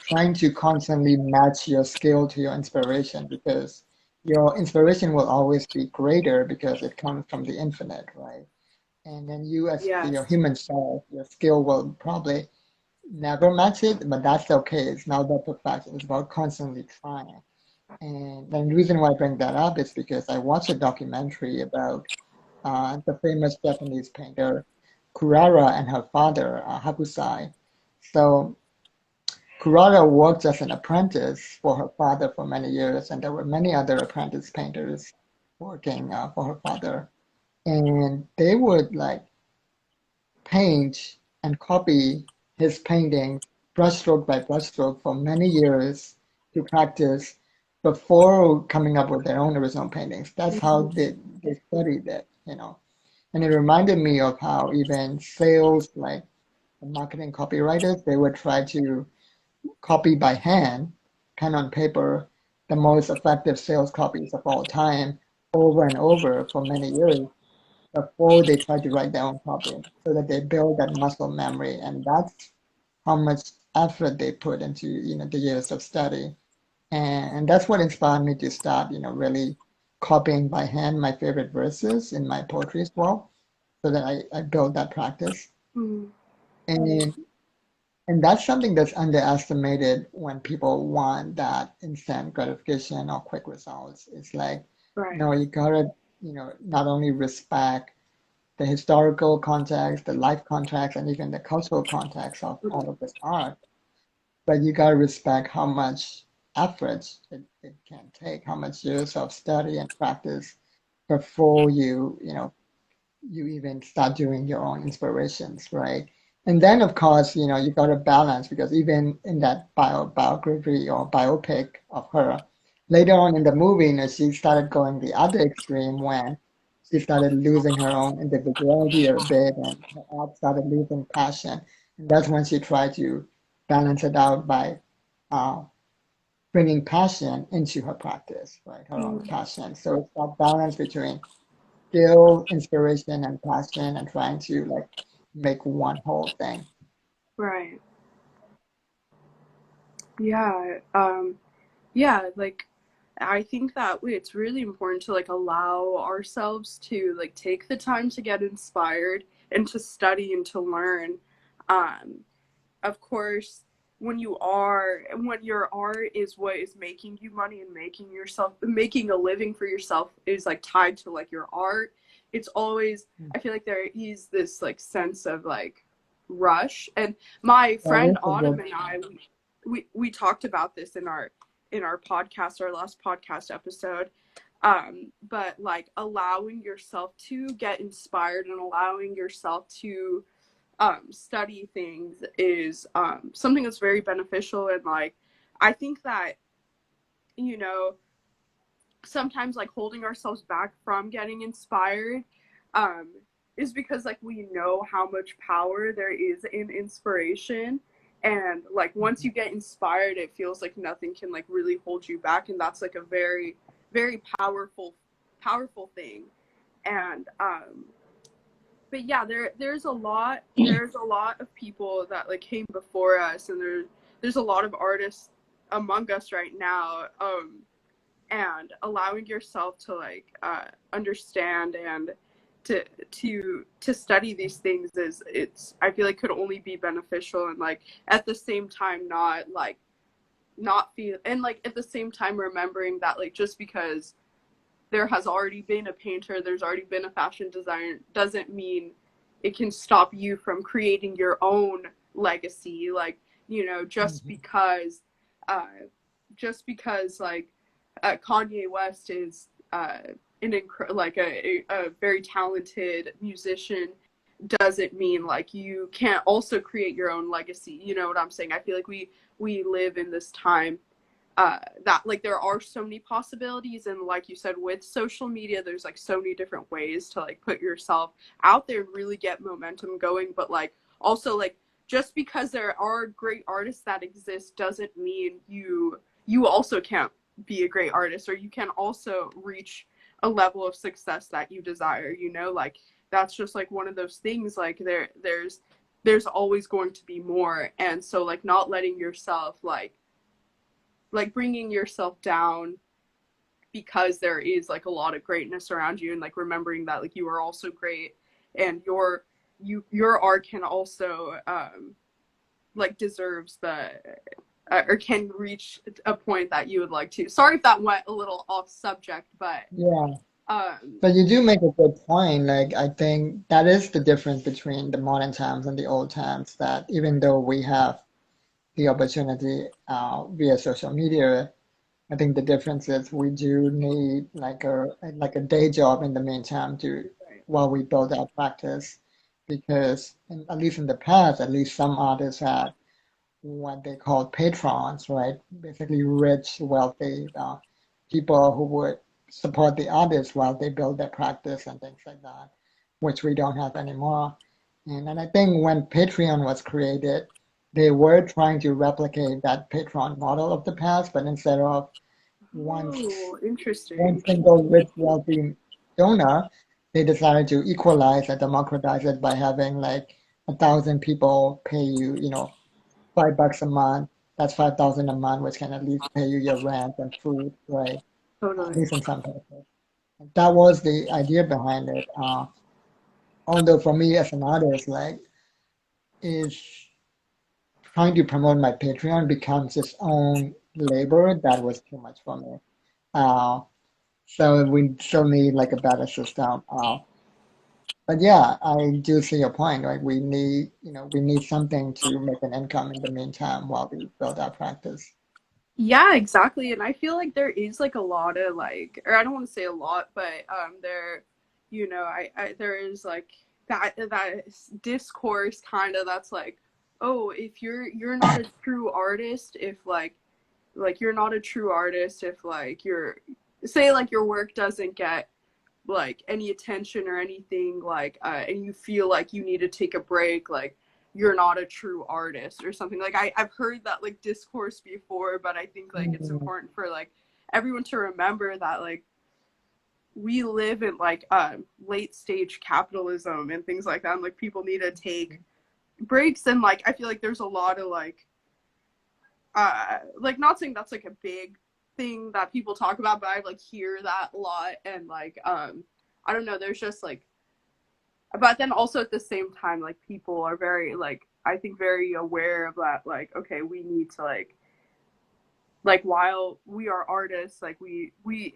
trying to constantly match your skill to your inspiration because your inspiration will always be greater because it comes from the infinite, right? And then you, as your Yes. human self, your skill will probably never match it, but that's okay. It's not about perfection, it's about constantly trying. And the reason why I bring that up is because I watched a documentary about the famous Japanese painter Kurara and her father, Hakusai. So Kurara worked as an apprentice for her father for many years, and there were many other apprentice painters working for her father. And they would like paint and copy his paintings brushstroke by brushstroke for many years to practice before coming up with their own original paintings. That's how Mm-hmm. they studied it. And it reminded me of how even sales, like marketing copywriters, they would try to copy by hand, pen on paper, the most effective sales copies of all time over and over for many years before they try to write their own copy so that they build that muscle memory. And that's how much effort they put into, the years of study. And that's what inspired me to start, really copying by hand my favorite verses in my poetry as well so that I build that practice. Mm-hmm. And and that's something that's underestimated when people want that instant gratification or quick results. It's like, Right. no, you gotta, not only respect the historical context, the life context, and even the cultural context of all of this art, but you gotta respect how much effort it can take, how much years of study and practice before you even start doing your own inspirations, right? And then, of course, you got to balance because even in that biography or biopic of her, later on in the movie, she started going the other extreme when she started losing her own individuality a bit and her art started losing passion. And that's when she tried to balance it out by uh, bringing passion into her practice, right? Her own Mm-hmm. passion. So it's that balance between skill, inspiration, and passion, and trying to like make one whole thing. Right. Yeah. Yeah. Like, I think that it's really important to like allow ourselves to like take the time to get inspired and to study and to learn. Um, of course, when your art is what is making you money and making a living for yourself is like tied to like your art, it's always, I feel like there is this like sense of like rush. And my That friend is a Autumn good. and I, we talked about this in our podcast, our last podcast episode. But like allowing yourself to get inspired and allowing yourself to study things is something that's very beneficial. And like I think that, you know, sometimes like holding ourselves back from getting inspired um, is because like we know how much power there is in inspiration. And like once you get inspired, it feels like nothing can like really hold you back, and that's like a very very powerful thing. And but yeah, there's a lot of people that like came before us, and there's a lot of artists among us right now. and allowing yourself to like understand and to study these things is, it's, I feel like, could only be beneficial, and like at the same time not feel, and like at the same time remembering that like just because there has already been a painter, there's already been a fashion designer, doesn't mean it can stop you from creating your own legacy. Like, you know, Mhm. uh, just because like Kanye West is like a very talented musician doesn't mean like you can't also create your own legacy. You know what I'm saying? I feel like we live in this time that like there are so many possibilities, and like you said, with social media there's like so many different ways to like put yourself out there and really get momentum going. But like also like just because there are great artists that exist doesn't mean you also can't be a great artist, or you can also reach a level of success that you desire, you know. Like that's just like one of those things, like there's always going to be more. And so like not letting yourself like bringing yourself down because there is like a lot of greatness around you, and like remembering that like you are also great, and your art can also like deserves the or can reach a point that you would like to. Sorry if that went a little off subject, but Yeah, um but you do make a good point. Like, I think that is the difference between the modern times and the old times, that even though we have the opportunity via social media, I think the difference is we do need like a day job in the meantime to while we build our practice, because at least in the past, at least some artists had what they called patrons, right? Basically, rich, wealthy people who would support the artists while they build their practice and things like that, which we don't have anymore. And I think when Patreon was created, they were trying to replicate that Patreon model of the past, but instead of one oh, one interesting. single rich, wealthy donor, they decided to equalize and democratize it by having like 1,000 people pay you, $5 a month. That's 5,000 a month, which can at least pay you your rent and food, right? At Totally. least in some cases. That was the idea behind it. Although for me as an artist, like, is trying to promote my Patreon becomes its own labor. That was too much for me. Uh, so we still need like a better system. But yeah, I do see your point. Like, we need something to make an income in the meantime while we build our practice. Yeah, exactly. And I feel like there is like a lot of like, or I don't want to say a lot, but there, you know, I there is like that discourse kind of that's like, oh, if you're not a true artist, if like you're not a true artist if like you're, say like your work doesn't get like any attention or anything, like and you feel like you need to take a break, like you're not a true artist or something. Like I've heard that like discourse before, but I think like it's Mhm. important for like everyone to remember that like we live in like late stage capitalism and things like that, and like people need to take breaks. And like I feel like there's a lot of like not saying that's like a big thing that people talk about, but I like hear that a lot. And like I don't know, there's just like, but then also at the same time like people are very like, I think very aware of that, like okay, we need to like while we are artists, like we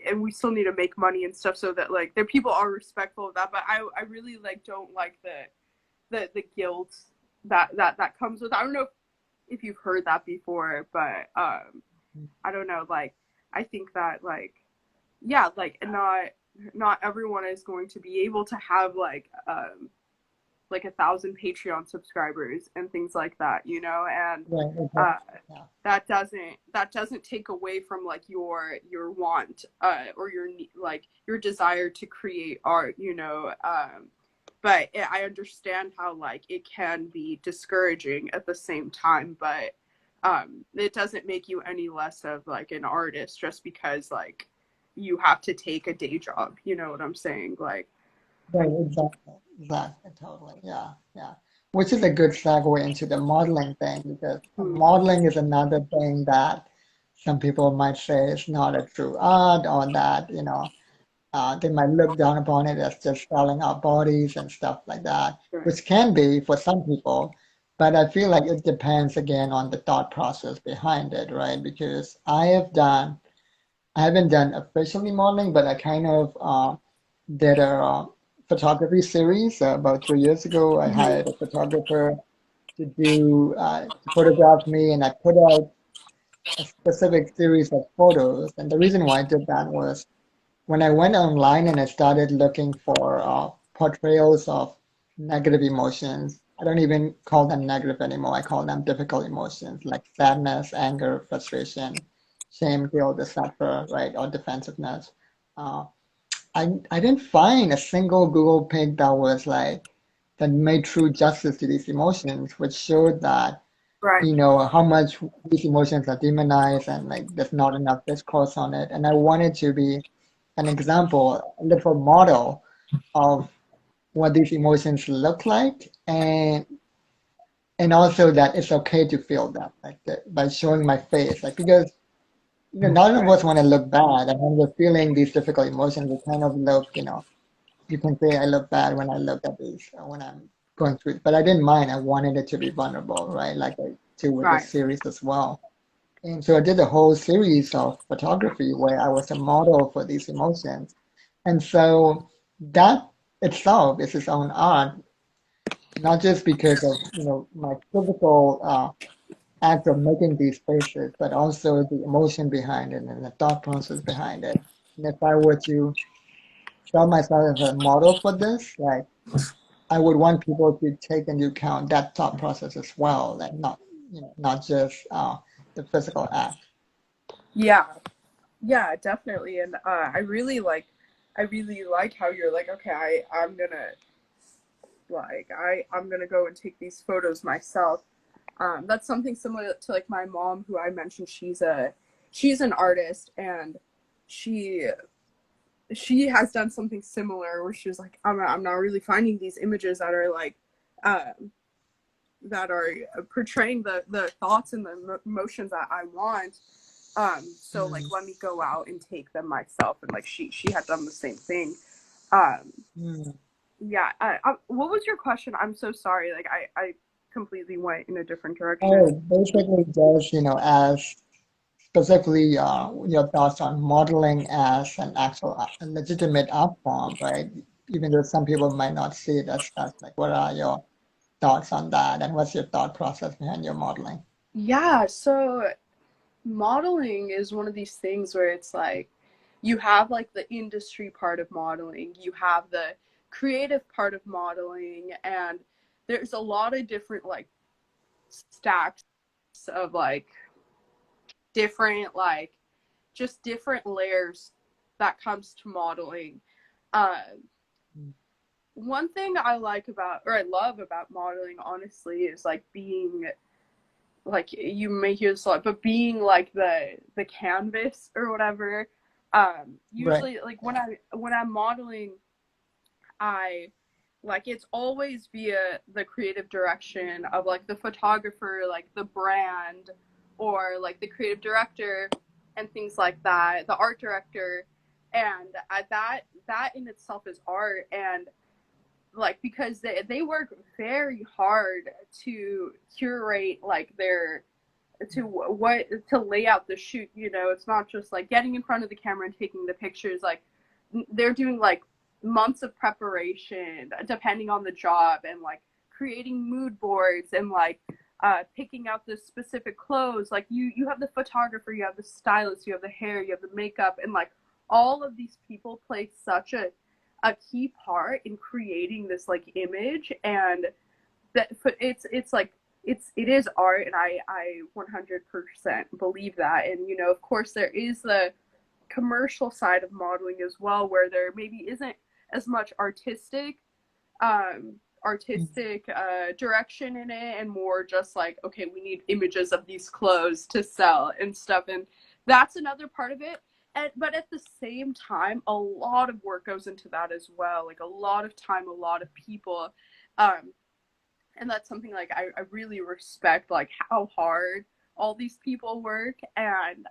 and we still need to make money and stuff, so that like there people are respectful of that. But I really like don't like the guilt that comes with, I don't know if you've heard that before, but I don't know, like I think that like yeah, like not everyone is going to be able to have like 1,000 Patreon subscribers and things like that, you know. And Right, uh exactly. Yeah. that doesn't take away from like your want or your like your desire to create art, you know. But I understand how like it can be discouraging at the same time, but it doesn't make you any less of like an artist just because like you have to take a day job, you know what I'm saying? Like Right, exactly. Exactly, totally. Yeah, yeah. Which is a good segue into the modeling thing, because hmm, modeling is another thing that some people might say it's not a true art or that, they might look down upon it as just selling our bodies and stuff like that, Right. which can be for some people. But I feel like it depends again on the thought process behind it, right? Because I haven't done officially modeling, but I kind of did a photography series about 3 years ago. I Mhm. hired a photographer to photograph me, and I put out a specific series of photos. And the reason why I did that was when I went online and I started looking for portrayals of negative emotions. I don't even call them negative anymore. I call them difficult emotions like sadness, anger, frustration, shame, guilt, etc., right, or defensiveness. Uh, I didn't find a single Google pic that made true justice to these emotions, which showed that Right. how much these emotions are demonized and like there's not enough discourse on it. And I wanted to be an example, a little model of what these emotions look like, and also that it's okay to feel them, like by showing my face, like because none of Right. us want to look bad, and when we're feeling these difficult emotions, we kind of look, you can say I look bad when I look at these, when I'm going through it, but I didn't mind. I wanted it to be vulnerable, right? Like I do with this Right. series as well. And so I did a whole series of photography where I was a model for these emotions. And so that itself is its own art, not just because of, my physical act of making these faces, but also the emotion behind it and the thought process behind it. And if I were to show myself as a model for this, like I would want people to take into account that thought process as well, and not just the physical act. Yeah. Yeah, definitely. And I really like how you're like, okay, I'm gonna go and take these photos myself. That's something similar to like my mom, who I mentioned. She's an artist, and she she has done something similar where she was like, I'm not really finding these images that are like um that are portraying the thoughts and the emotions that I want. So like Mm, let me go out and take them myself. And like she had done the same thing. Um, mm. yeah. What was your question? I'm so sorry. Like I completely went in a different direction. Oh, basically just, as specifically your thoughts on modeling as an actual a legitimate art form, right? Even though some people might not see it as such, like what are your thoughts on that and what's your thought process behind your modeling? Yeah. So modeling is one of these things where it's like you have like the industry part of modeling, you have the creative part of modeling, and there's a lot of different like stacks of like different like just different layers that comes to modeling. Uh, One thing I like about or I love about modeling, honestly, is like being like you may hear this a lot, but being like the canvas or whatever. Right. Usually, like when I'm modeling, I like it's always via the creative direction of like the photographer, like the brand, or like the creative director and things like that, the art director, and that in itself is art. And like because they work very hard to curate like their to what to lay out the shoot. It's not just like getting in front of the camera and taking the pictures. Like they're doing like months of preparation depending on the job, and like creating mood boards, and like picking out the specific clothes. Like you have the photographer, you have the stylist, you have the hair, you have the makeup, and like all of these people play such a key part in creating this like image. And that it's like it is art, and I 100% believe that. And of course there is the commercial side of modeling as well, where there maybe isn't as much um direction in it, and more just like, okay, we need images of these clothes to sell and stuff. And that's another part of it. But at the same time, a lot of work goes into that as well, like a lot of time, a lot of people. um and that's something like I really respect, like how hard all these people work. And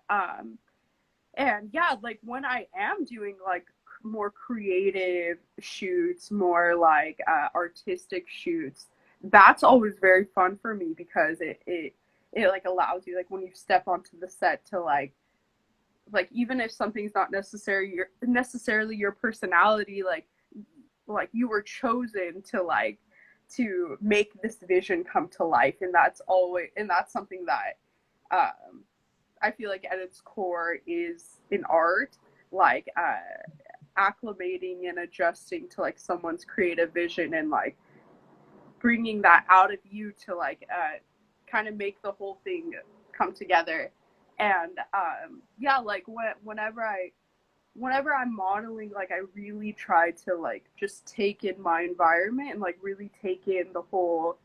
yeah, like when I am doing like more creative shoots, more like artistic shoots, that's always very fun for me because it like allows you, like when you step onto the set, to like even if something's not necessarily your personality, like you were chosen to like to make this vision come to life. And that's something that I feel like at its core is in art, like acclimating and adjusting to like someone's creative vision, and like bringing that out of you to like kind of make the whole thing come together. And yeah, like whenever I'm modeling, like I really try to like just take in my environment and like really take in the whole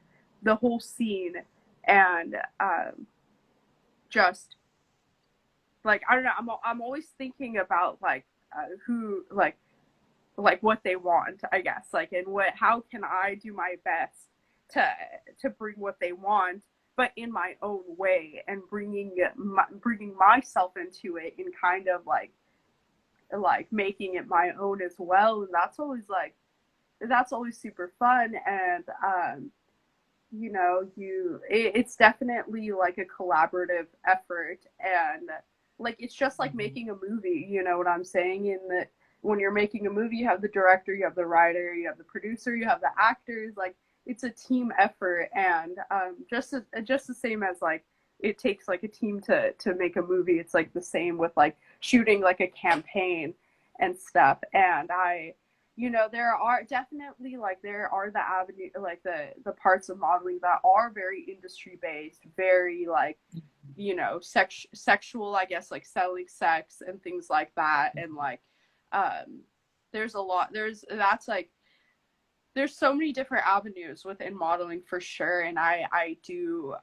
scene. And just like I don't know, I'm always thinking about like who like what they want, I guess, like, and what how can I do my best to bring what they want, but in my own way, and bringing myself into it, and kind of like making it my own as well. And that's always super fun. And you know, it's definitely like a collaborative effort. And like it's just like Mhm. making a movie, you know what I'm saying? In that when you're making a movie, you have the director, you have the writer, you have the producer, you have the actors. Like it's a team effort. And just the same as like it takes like a team to make a movie, it's like the same with like shooting like a campaign and stuff. And I you know, there are definitely like there are the avenue, like the parts of modeling that are very industry based, very like, you know, sexual, I guess, like selling sex and things like that. And like um there's a lot, that's like there's so many different avenues within modeling for sure. And I do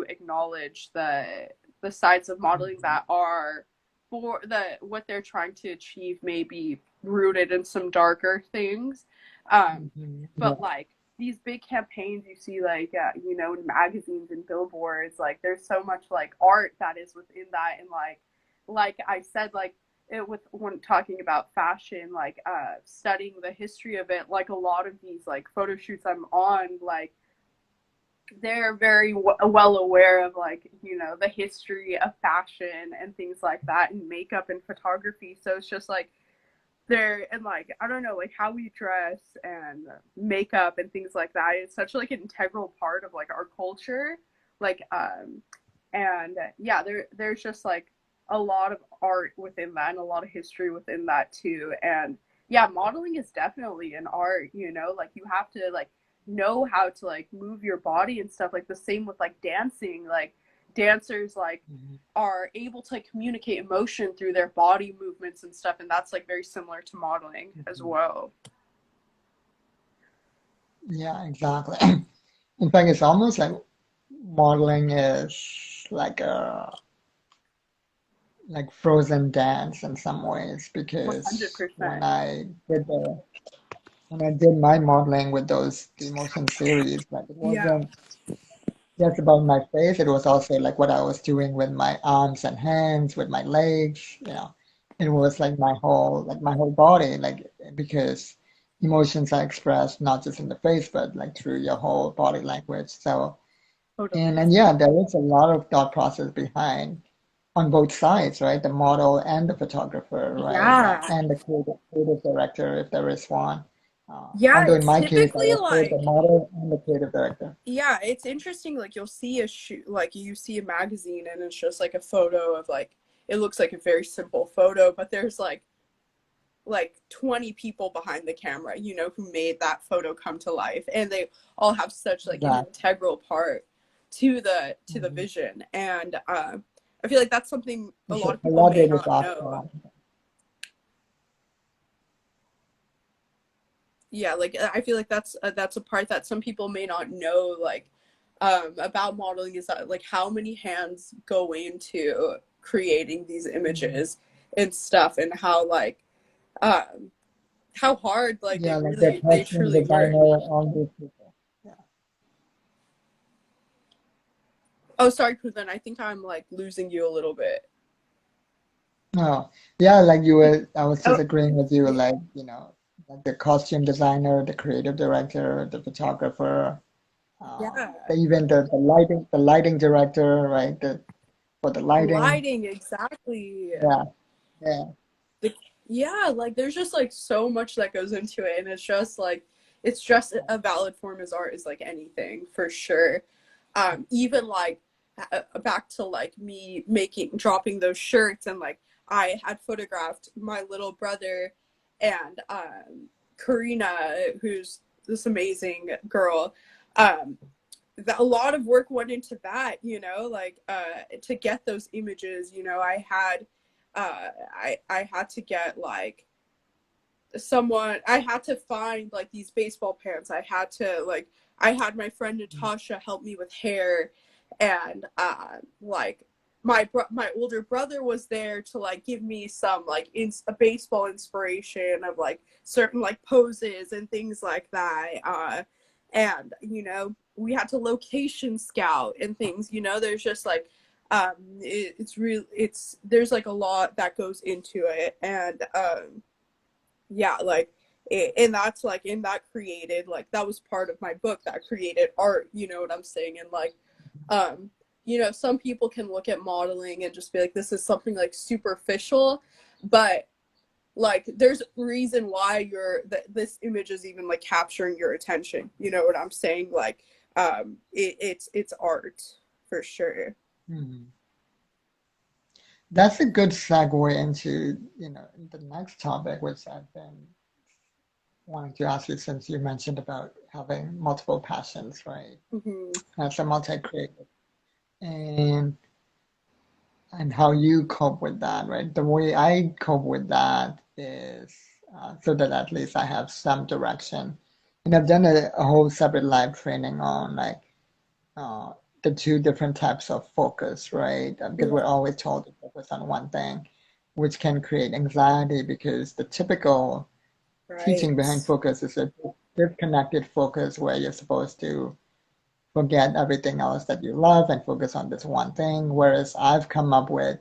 acknowledge the sides of modeling that are for what they're trying to achieve may be rooted in some darker things. Mhm. But Yeah. like these big campaigns you see, like you know, in magazines and billboards, like there's so much like art that is within that. And like I said, like it, with when talking about fashion, like studying the history of it, like a lot of these like photo shoots I'm on, like they're very well aware of, like, you know, the history of fashion and things like that, and makeup and photography. So it's just like they're, and like I don't know, like how we dress and makeup and things like that, it's such like an integral part of like our culture. Like and yeah, there's just like a lot of art within that, and a lot of history within that too. And yeah, modeling is definitely an art, you know, like you have to like know how to like move your body and stuff. Like the same with like dancing, like dancers like Mhm. are able to like, communicate emotion through their body movements and stuff. And that's like very similar to modeling as Mhm. well. Yeah, exactly. In fact, it's almost like modeling is like frozen dance in some ways, because 100%. when I did my modeling with those the motion series, like it Yeah. wasn't just about my face, it was also like what I was doing with my arms and hands, with my legs, you know. It was like my whole body, like because emotions are expressed not just in the face, but like through your whole body language. So Totally. and yeah, there is a lot of thought process behind on both sides, right? The model and the photographer, right? Yeah. And the creative director, if there is one. Yeah, Although in it's my case, I typically was both the like, model and the creative director. yeah, it's interesting. Like you'll see a shoot, like you see a magazine, and it's just like a photo of like, it looks like a very simple photo, but there's like 20 people behind the camera, you know, who made that photo come to life, and they all have such like an Exactly. integral part to the Mhm. vision. And I feel like that's something You a lot should of people may collaborate with not us. know. Yeah, like I feel like that's a part that some people may not know, like about modeling, is that like how many hands go into creating these Mhm. images and stuff, and um how hard like Yeah, like the they costume truly work. designer, all these people. Yeah. Oh, sorry, Kundan. I think I'm like losing you a little bit. Oh, yeah, like you were, I was just Oh, agreeing with you, like, like the costume designer, the creative director, the photographer, yeah. even the lighting director, right? For the lighting. Lighting, exactly. Yeah, yeah. the, yeah, like there's just like so much that goes into it, and it's just like it's just a valid form as art is like anything for sure. Even like back to like me making dropping those shirts, and like I had photographed my little brother and Karina, who's this amazing girl. Um, that a lot of work went into that, like to get those images. I had to get like someone, I had to find like these baseball pants. I had my friend Natasha help me with hair, and like my older brother was there to like give me some like a baseball inspiration of like certain like poses and things like that. And we had to location scout and things. There's just like it's real. It's there's like a lot that goes into it, and yeah, like and that's like in that created, like that was part of my book that created art. You know what I'm saying? And like um some people can look at modeling and just be like, this is something like superficial, but like there's a reason why this image is even like capturing your attention. You know what I'm saying? Like it's art for sure. Mhm. That's a good segue into, the next topic, which I've been wanting to ask you since you mentioned about having multiple passions, right? Hmm. As a multi-creative, and and how you cope with that, right? The way I cope with that is so that at least I have some direction. And I've done a whole separate live training on like uh, the two different types of focus, right? Because we're Right. always told to focus on one thing, which can create anxiety because the typical teaching behind Right. focus is a disconnected focus where you're supposed to forget everything else that you love and focus on this one thing. Whereas I've come up with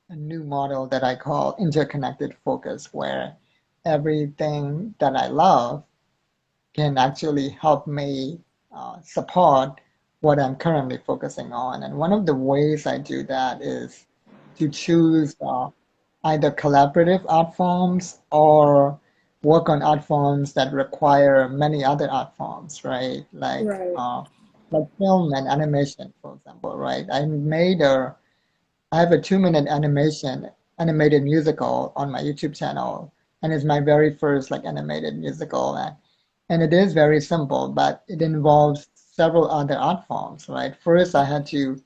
a new model that I call interconnected focus, where everything that I love can actually help me support what I'm currently focusing on. And one of the ways I do that is to choose either collaborative art forms or work on art forms that require many other art forms, right? Right. Like film and animation, for example, right? I have a 2 minute animated musical on my YouTube channel, and it's my very first like animated musical, and it is very simple, but it involves several other art forms, right? First, I had to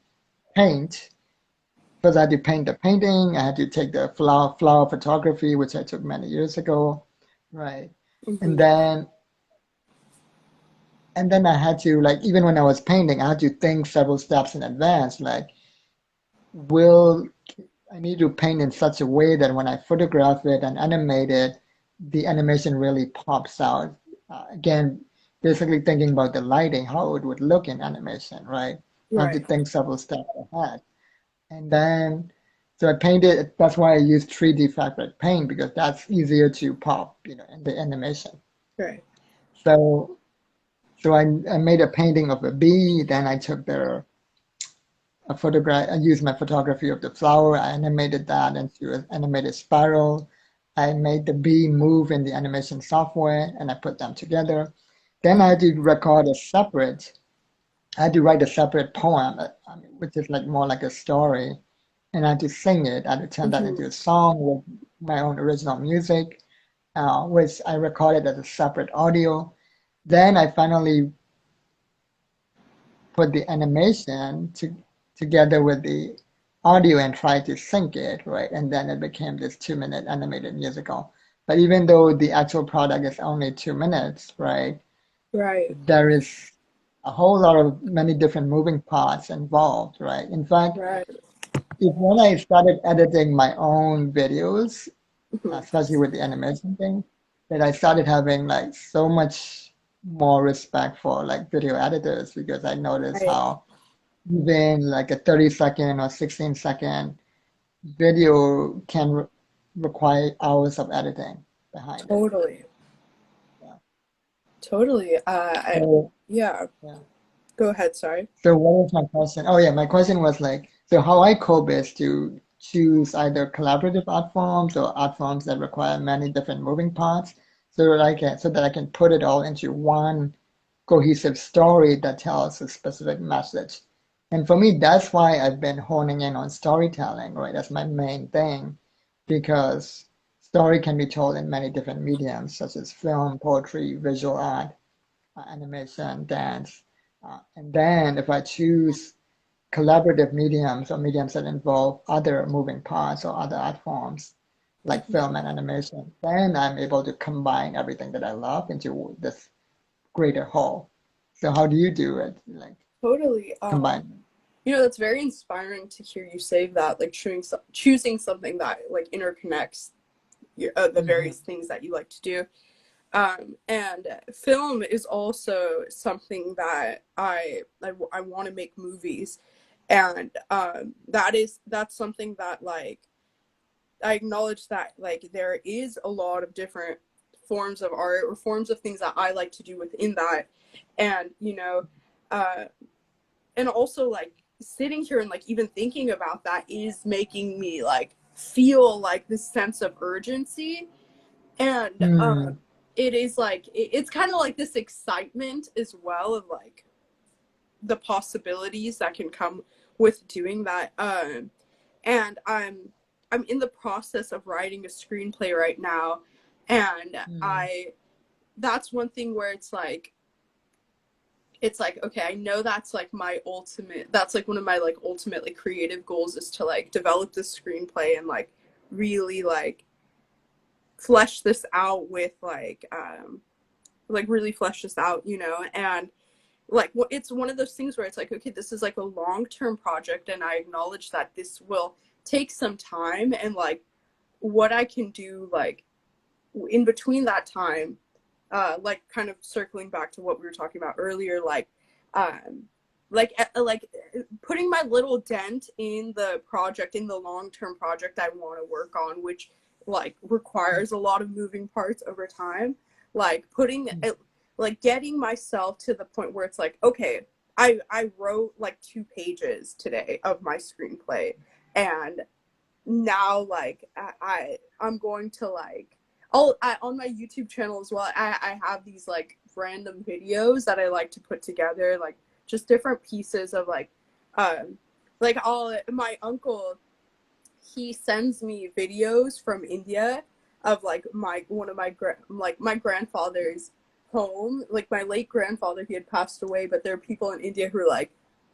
paint. First, I had to paint the painting. I had to take the flower photography, which I took many years ago, right? And Hmm. then and then I had to like even when I was painting, I had to think several steps in advance, like will I need to paint in such a way that when I photograph it and animate it, the animation really pops out. Again, basically thinking about the lighting, how it would look in animation, right? I have to Right. think several steps ahead. And then, so I painted, that's why I use 3D fabric paint because that's easier to pop, in the animation. Right. So, so I made a painting of a bee, then I took the a photograph. I used my photography of the flower. I animated that into an animated spiral. I made the bee move in the animation software and I put them together. Then I had to record a separate, I had to write a separate poem, which is like more like a story. And I had to sing it. I had to turn that Hmm. into a song with my own original music, which I recorded as a separate audio. Then I finally put the animation together with the audio and try to sync it, right? And then it became this 2 minute animated musical. But even though the actual product is only 2 minutes, right, Right. there is a whole lot of many different moving parts involved, right? In fact, Right. if when I started editing my own videos, Hmm. especially with the animation thing, that I started having like so much more respect for like video editors because I noticed Right. how even like a 30-second or 16-second video can require hours of editing behind it. Totally. Yeah. Totally. So, Yeah. yeah. Go ahead. Sorry. So what was my question? Oh yeah, my question was like, so how I cope is to choose either collaborative art forms or art forms that require many different moving parts, so that I can put it all into one cohesive story that tells a specific message. And for me, that's why I've been honing in on storytelling, right? That's my main thing, because story can be told in many different mediums, such as film, poetry, visual art, animation, dance. And then if I choose collaborative mediums or mediums that involve other moving parts or other art forms, like film and animation, then I'm able to combine everything that I love into this greater whole. So how do you do it? Like Totally. combine. That's very inspiring to hear you say that, like choosing something that like interconnects the Hmm. various things that you like to do. And film is also something that I want to make movies, and that's something that like I acknowledge that like there is a lot of different forms of art or forms of things that I like to do within that, and uh, and also like sitting here and like even thinking about that is making me like feel like this sense of urgency, and Hmm. it is like it's kind of like this excitement as well of like the possibilities that can come with doing that. And I'm in the process of writing a screenplay right now, and Hmm. I that's one thing where it's like okay, I know that's like one of my like ultimately creative goals is to like develop this screenplay and really flesh this out with like really flesh this out, and like it's one of those things where it's like okay, this is like a long-term project, and I acknowledge that this will take some time, and like what I can do like in between that time, like kind of circling back to what we were talking about earlier, um like putting my little dent in the project, in the long-term project I want to work on, which like requires a lot of moving parts over time, like putting it, like getting myself to the point where it's like okay, I wrote like 2 pages today of my screenplay, and now like I'm going to like on my YouTube channel as well. I have these like random videos that I like to put together, like just different pieces of um like all my uncle, he sends me videos from India of like my one of my like my grandfather's home, like my late grandfather, he had passed away, but there are people in India who are like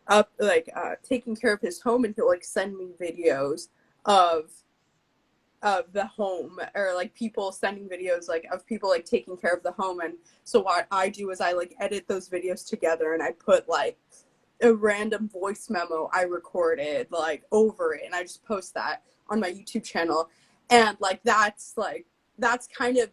up like taking care of his home, and he'll like send me videos of the home, or like people sending videos like of people like taking care of the home. And so what I do is I like edit those videos together, and I put like a random voice memo I recorded like over it, and I just post that on my YouTube channel. And that's kind of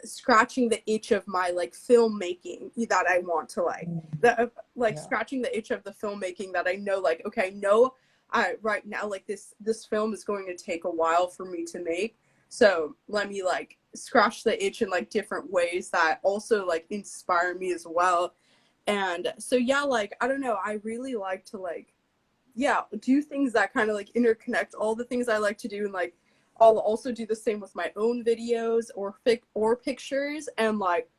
scratching the itch of my like filmmaking that I want to like Yeah. scratching the itch of the filmmaking that I know, like okay, I know I right now like this film is going to take a while for me to make, so let me like scratch the itch in like different ways that also like inspire me as well. And so yeah, like I don't know, I really like to like yeah, do things that kind of like interconnect all the things I like to do, and like I'll also do the same with my own videos or pictures, and like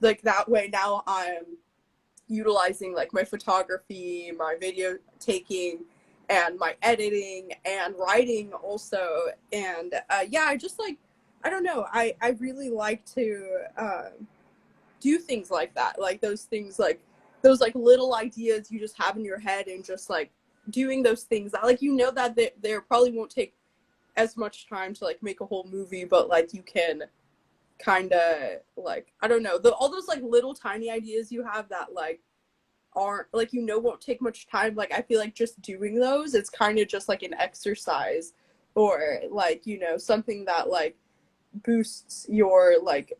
that way now I'm utilizing like my photography, my video taking, and my editing and writing also. And yeah, I just like I don't know, I really like to do things like that, like those things, like those like little ideas you just have in your head, and just like doing those things that like that they probably won't take as much time to like make a whole movie, but like you can kind of like I don't know, all those like little tiny ideas you have that like aren't like won't take much time, like I feel like just doing those, it's kind of just like an exercise, or like something that like boosts your like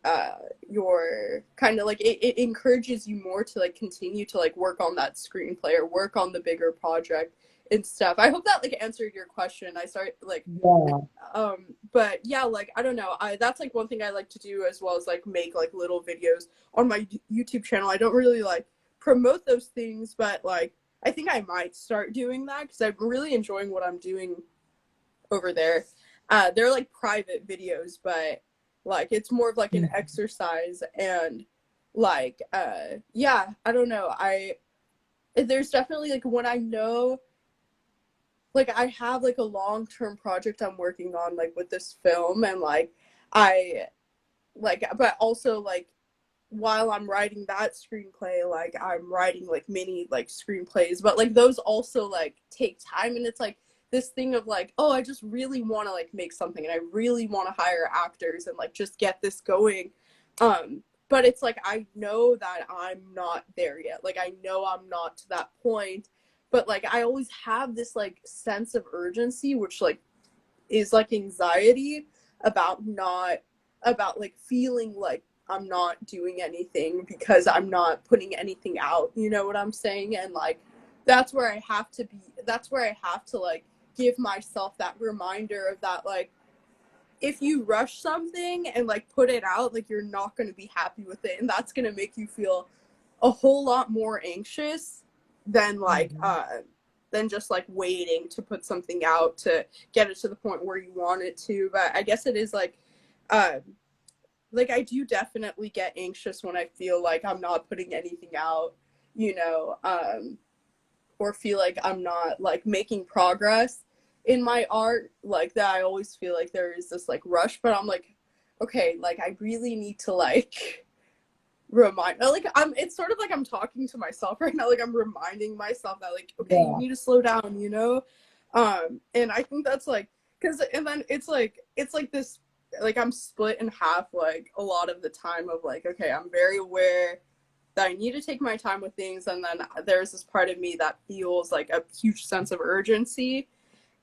your kind of like it encourages you more to like continue to like work on that screenplay or work on the bigger project and stuff. I hope that like answered your question. I start like Yeah. but yeah, like I don't know, I that's like one thing I like to do, as well as like make like little videos on my YouTube channel. I don't really like promote those things, but like I think I might start doing that because I'm really enjoying what I'm doing over there. They're like private videos, but like it's more of like an Mm. exercise. And like yeah, I don't know, I there's definitely like when I know like I have like a long-term project I'm working on like with this film, and like I like but also like while I'm writing that screenplay, like I'm writing like mini like screenplays, but like those also like take time. And it's like this thing of like, oh, I just really want to like make something, and I really want to hire actors and like just get this going. But it's like I know that I'm not there yet. Like I know I'm not to that point, but like I always have this like sense of urgency, which like is like anxiety about not about like feeling like I'm not doing anything because I'm not putting anything out, you know what I'm saying? And like that's where I have to be, that's where I have to like give myself that reminder of that, like if you rush something and like put it out, like you're not going to be happy with it, and that's going to make you feel a whole lot more anxious than Mhm. than just like waiting to put something out to get it to the point where you want it to. But I guess it is uh like I do definitely get anxious when I feel like I'm not putting anything out, you know, or feel like I'm not like making progress in my art, like that I always feel like there is this like rush. But I'm like, okay, like I really need to like remind, like I'm it's sort of like I'm talking to myself right now, like I'm reminding myself that like okay, you Yeah. need to slow down, you know. And I think that's like because and then it's like this, like I'm split in half like a lot of the time of like okay, I'm very aware that I need to take my time with things, and then there's this part of me that feels like a huge sense of urgency.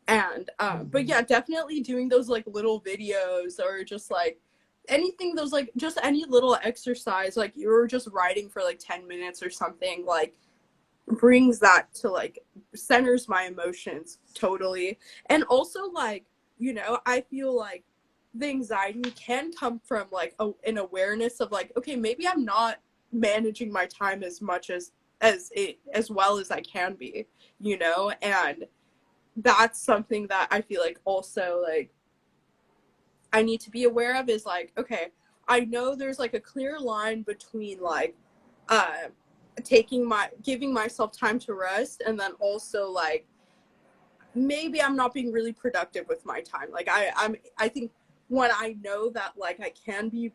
And but Mhm. yeah, definitely doing those like little videos or just like anything, those like just any little exercise, like you're just writing for like 10 minutes or something, like brings that to like centers my emotions totally. And also like, you know, I feel like the anxiety can come from like an awareness of like okay, maybe I'm not managing my time as much as well as I can be, you know. And that's something that I feel like also like I need to be aware of, is like okay, I know there's like a clear line between like uh taking my giving myself time to rest, and then also like maybe I'm not being really productive with my time. Like I think when I know that like I can be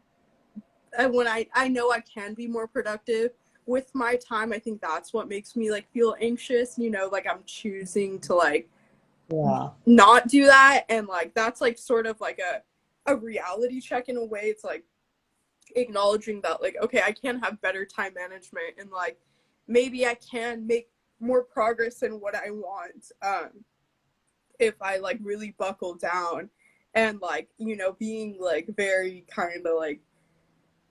when I know I can be more productive with my time, I think that's what makes me like feel anxious, you know, like I'm choosing to like Yeah. not do that. And like that's like sort of like a reality check in a way. It's like acknowledging that like okay, I can have better time management, and like maybe I can make more progress in what I want if I like really buckle down. And like, you know, being like very kind of like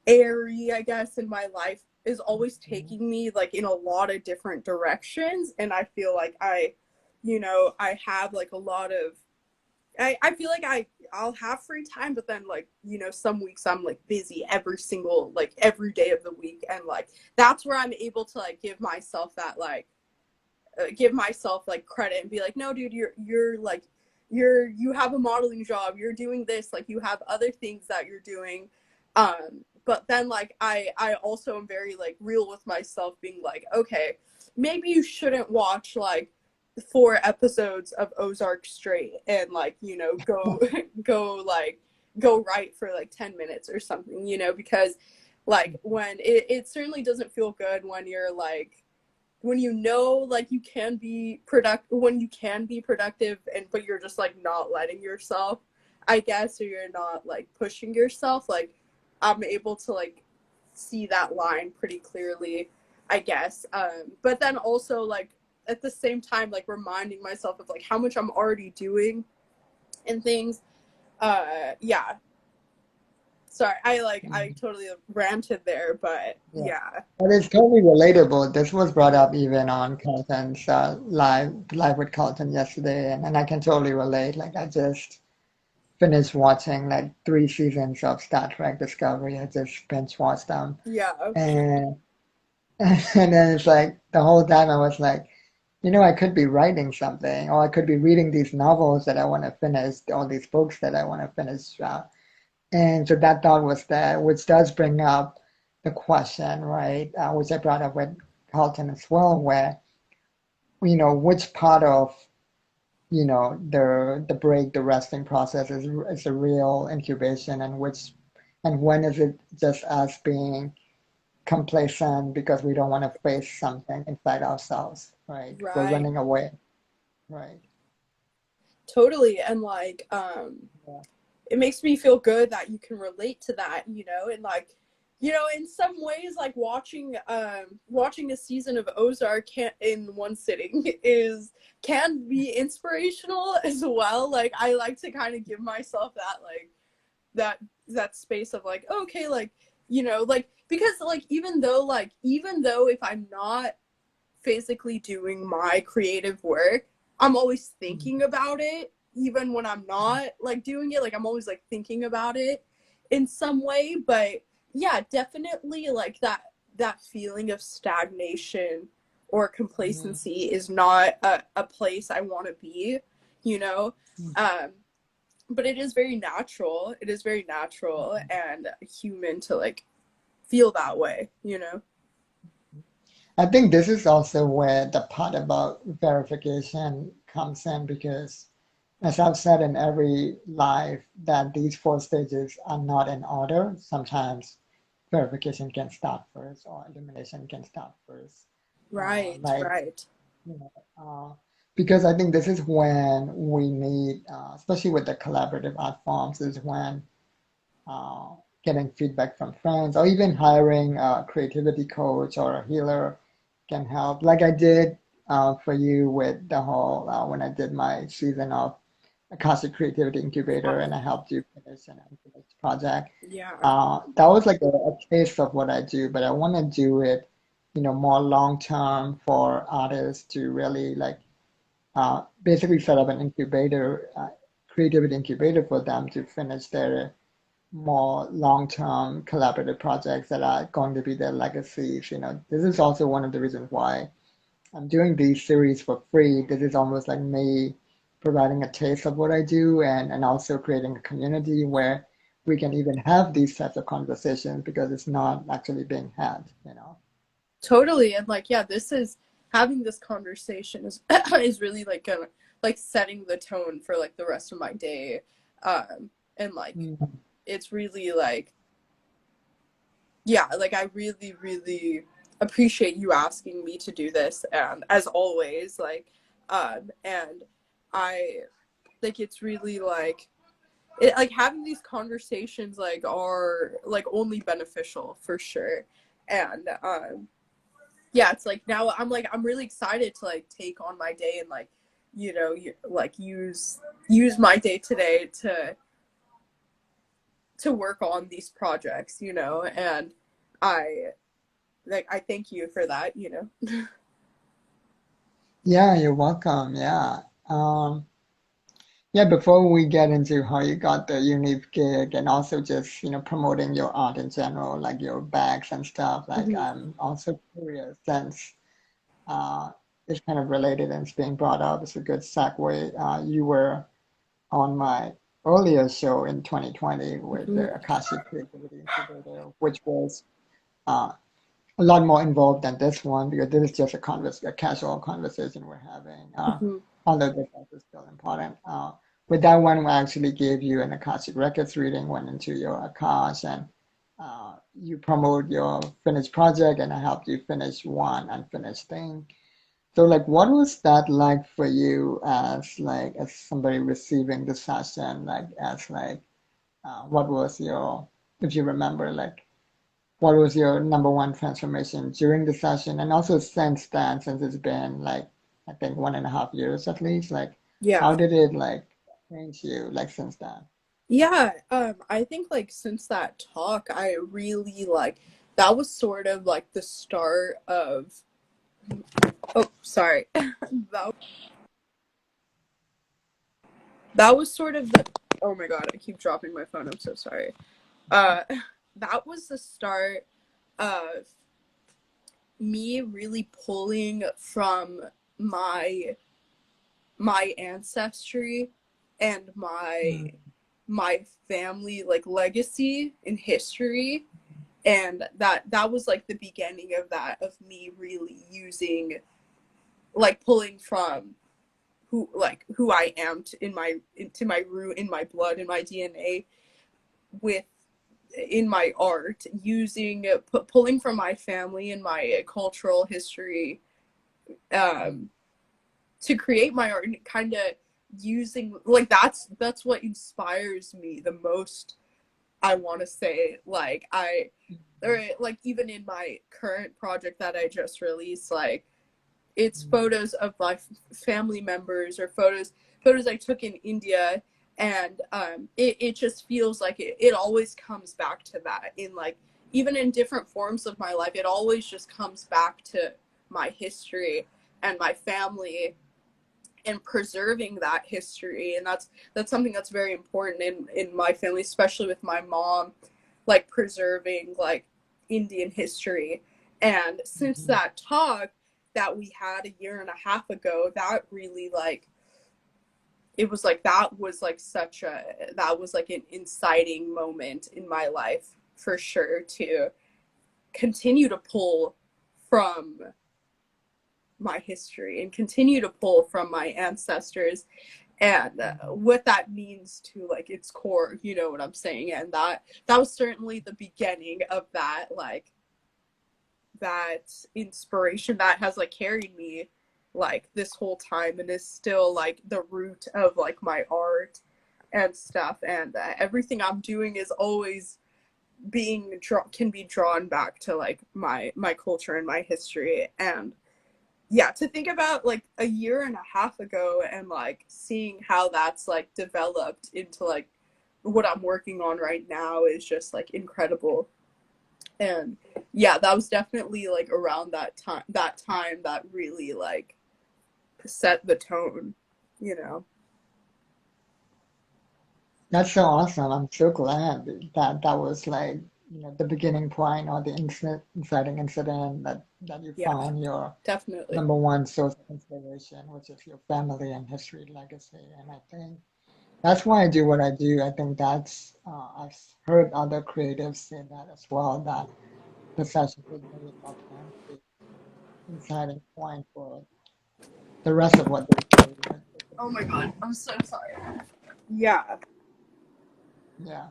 airy, I guess, in my life is always Mhm. taking me like in a lot of different directions. And I feel like you know, I have like a lot of I feel like I'll have free time, but then like, you know, some weeks I'm like busy every single like every day of the week. And like that's where I'm able to like give myself like credit and be like, no dude, you're like you have a modeling job, you're doing this, like you have other things that you're doing. But then like I also am very like real with myself, being like okay, maybe you shouldn't watch like 4 episodes of Ozark straight, and like, you know, go go write for like 10 minutes or something, you know. Because like when it certainly doesn't feel good when you're like when you know like you can be productive, when you can be productive, and but you're just like not letting yourself, I guess, or you're not like pushing yourself. Like I'm able to like see that line pretty clearly, I guess. But then also like at the same time like reminding myself of like how much I'm already doing and things. Yeah, Sorry, I Mm. totally ranted there, but Yeah. yeah. But it's totally relatable. This was brought up even on Carlton's live with Carlton yesterday, and I can totally relate. Like I just finished watching like 3 seasons of Star Trek Discovery. I just binge watched them, Yeah. and and then it's like the whole time I was like, I could be writing something, or I could be reading these novels that I want to finish, all these books that I want to finish. And so that thought was there, which does bring up the question, right? Which I brought up with Carlton as well, where, which part of, the break, the resting process is a real incubation, and when is it just us being complacent because we don't want to face something inside ourselves, right? We're Right. running away, right? Totally. And Yeah. it makes me feel good that you can relate to that, and in some ways, like watching a season of Ozark in one sitting is can be inspirational as well. Like I like to kind of give myself that that space of like, okay, like, because like even though if I'm not physically doing my creative work, I'm always thinking about it. Even when I'm not like doing it, like I'm always like thinking about it in some way. But yeah, definitely like that feeling of stagnation or Mhm. complacency is not a place I want to be, you know. Um, but it is very natural. It is very natural and human to like feel that way. I think this is also where the part about verification comes in because, as I've said in every live, that these 4 stages are not in order. Sometimes verification can start first, or elimination can start first. Right, Like, right. you know, because I think this is when we need, especially with the collaborative art forms, is when uh, getting feedback from friends, or even hiring a creativity coach or a healer can help. Like I did for you with the whole, when I did my season of Akashic Creativity Incubator Yeah. and I helped you finish an unfinished project. Yeah. That was like a taste of what I do, but I want to do it, more long term for artists to really like basically set up an incubator, creativity incubator for them to finish their more long-term collaborative projects that are going to be their legacies. This is also one of the reasons why I'm doing these series for free. This is almost like me providing a taste of what I do and also creating a community where we can even have these types of conversations because it's not actually being had. Totally. And like, yeah, this is having this conversation is is really like gonna like setting the tone for like the rest of my day. And like Mhm. it's really like, yeah, like I really, really appreciate you asking me to do this, and as always, and I like it's really like it like having these conversations like are like only beneficial for sure. And yeah, it's like now I'm really excited to like take on my day and like like use my day today to work on these projects. And I I thank you for that. Yeah, you're welcome. Yeah. Yeah, before we get into how you got the unique gig and also just, promoting your art in general, like your bags and stuff, like Mhm. I'm also curious since uh, it's kind of related and it's being brought up. It's a good segue. You were on my earlier show in 2020 with Mhm. the Akashic Creativity Incubator, which was uh, a lot more involved than this one because this is just a casual conversation we're having. Mhm. Although this is still important. With that one, we actually gave you an Akashic Records reading, went into your Akash, and you promote your finished project, and I helped you finish one unfinished thing. So, like, what was that like for you as somebody receiving the session? Like, what was your, if you remember, like, what was your number one transformation during the session and also since then, since it's been like I think 1.5 years at least, like how Yeah. did it like change you like since then? Yeah, I think like since that talk, I really like that was sort of like the start of oh sorry. that that was sort of the oh my god, I keep dropping my phone, I'm so sorry. Uh that was the start of me really pulling from my my ancestry and Mm, my family like legacy and history, and that was like the beginning of that, of me really using like pulling from who I am to, in my into my root, in my blood, in my DNA, with in my art, using pulling from my family and my cultural history, um to create my art, and kind of using like that's what inspires me the most, I want to say. Like I or like even in my current project that I just released, like it's mm, photos of my family members, or photos I took in India, and it just feels like it always comes back to that, in like even in different forms of my life, it always just comes back to my history and my family, and preserving that history. And that's something that's very important in my family, especially with my mom, like preserving like Indian history. And since mhm. that talk that we had a year and a half ago, that really like it was like that was like such a that was like an inciting moment in my life, for sure, to continue to pull from my history and continue to pull from my ancestors, and what that means to like its core, you know what I'm saying. And that was certainly the beginning of that, like that inspiration that has like carried me like this whole time, and is still like the root of like my art and stuff. And everything I'm doing is always can be drawn back to like my culture and my history. And yeah, to think about like a year and a half ago, and like seeing how that's like developed into like what I'm working on right now, is just like incredible. And yeah, that was definitely like around that time that really like set the tone, you know. That's so awesome. I'm so glad that that was like, the beginning point or the inciting incident that you Yeah, found your definitely. number one source of inspiration, which is your family and history legacy. And I think that's why I do what I do. I think that's, I've heard other creatives say that as well, that necessity of family inciting point for the rest of what they do. Oh my god, I'm so sorry. Yeah. Yeah.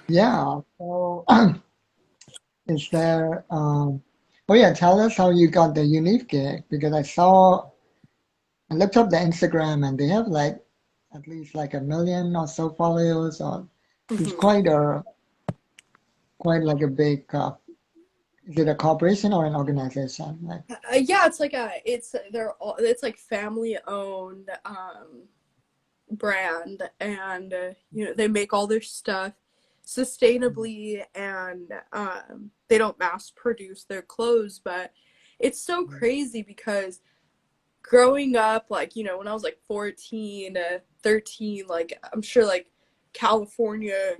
Yeah. So is there, oh yeah, tell us how you got the unique gig, because I looked up the Instagram and they have like at least like 1 million or so followers, or it's Mhm. quite like a big, is it a corporation or an organization? Like, Yeah, it's like a it's they're all it's like family owned brand, and you know, they make all their stuff sustainably, and they don't mass produce their clothes. But it's so crazy because growing up, like, you know, when I was like 14, 13, like I'm sure like California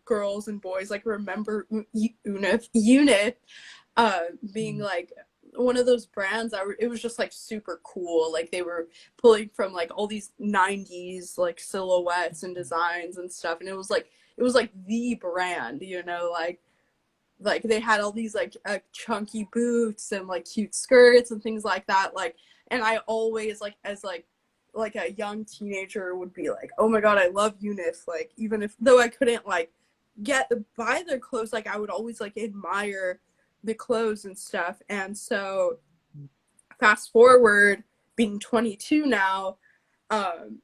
girls and boys like remember unif being like one of those brands that it was just like super cool. Like they were pulling from like all these 90s like silhouettes and designs and stuff, and it was like the brand, you know, like they had all these like chunky boots and like cute skirts and things like that. Like, and I always like as like a young teenager would be like, oh my god, I love unif. Like even if though I couldn't like get buy their clothes, like I would always like admire the clothes and stuff. And so fast forward, being 22 now, um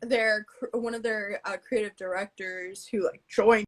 they're one of their creative directors who like joined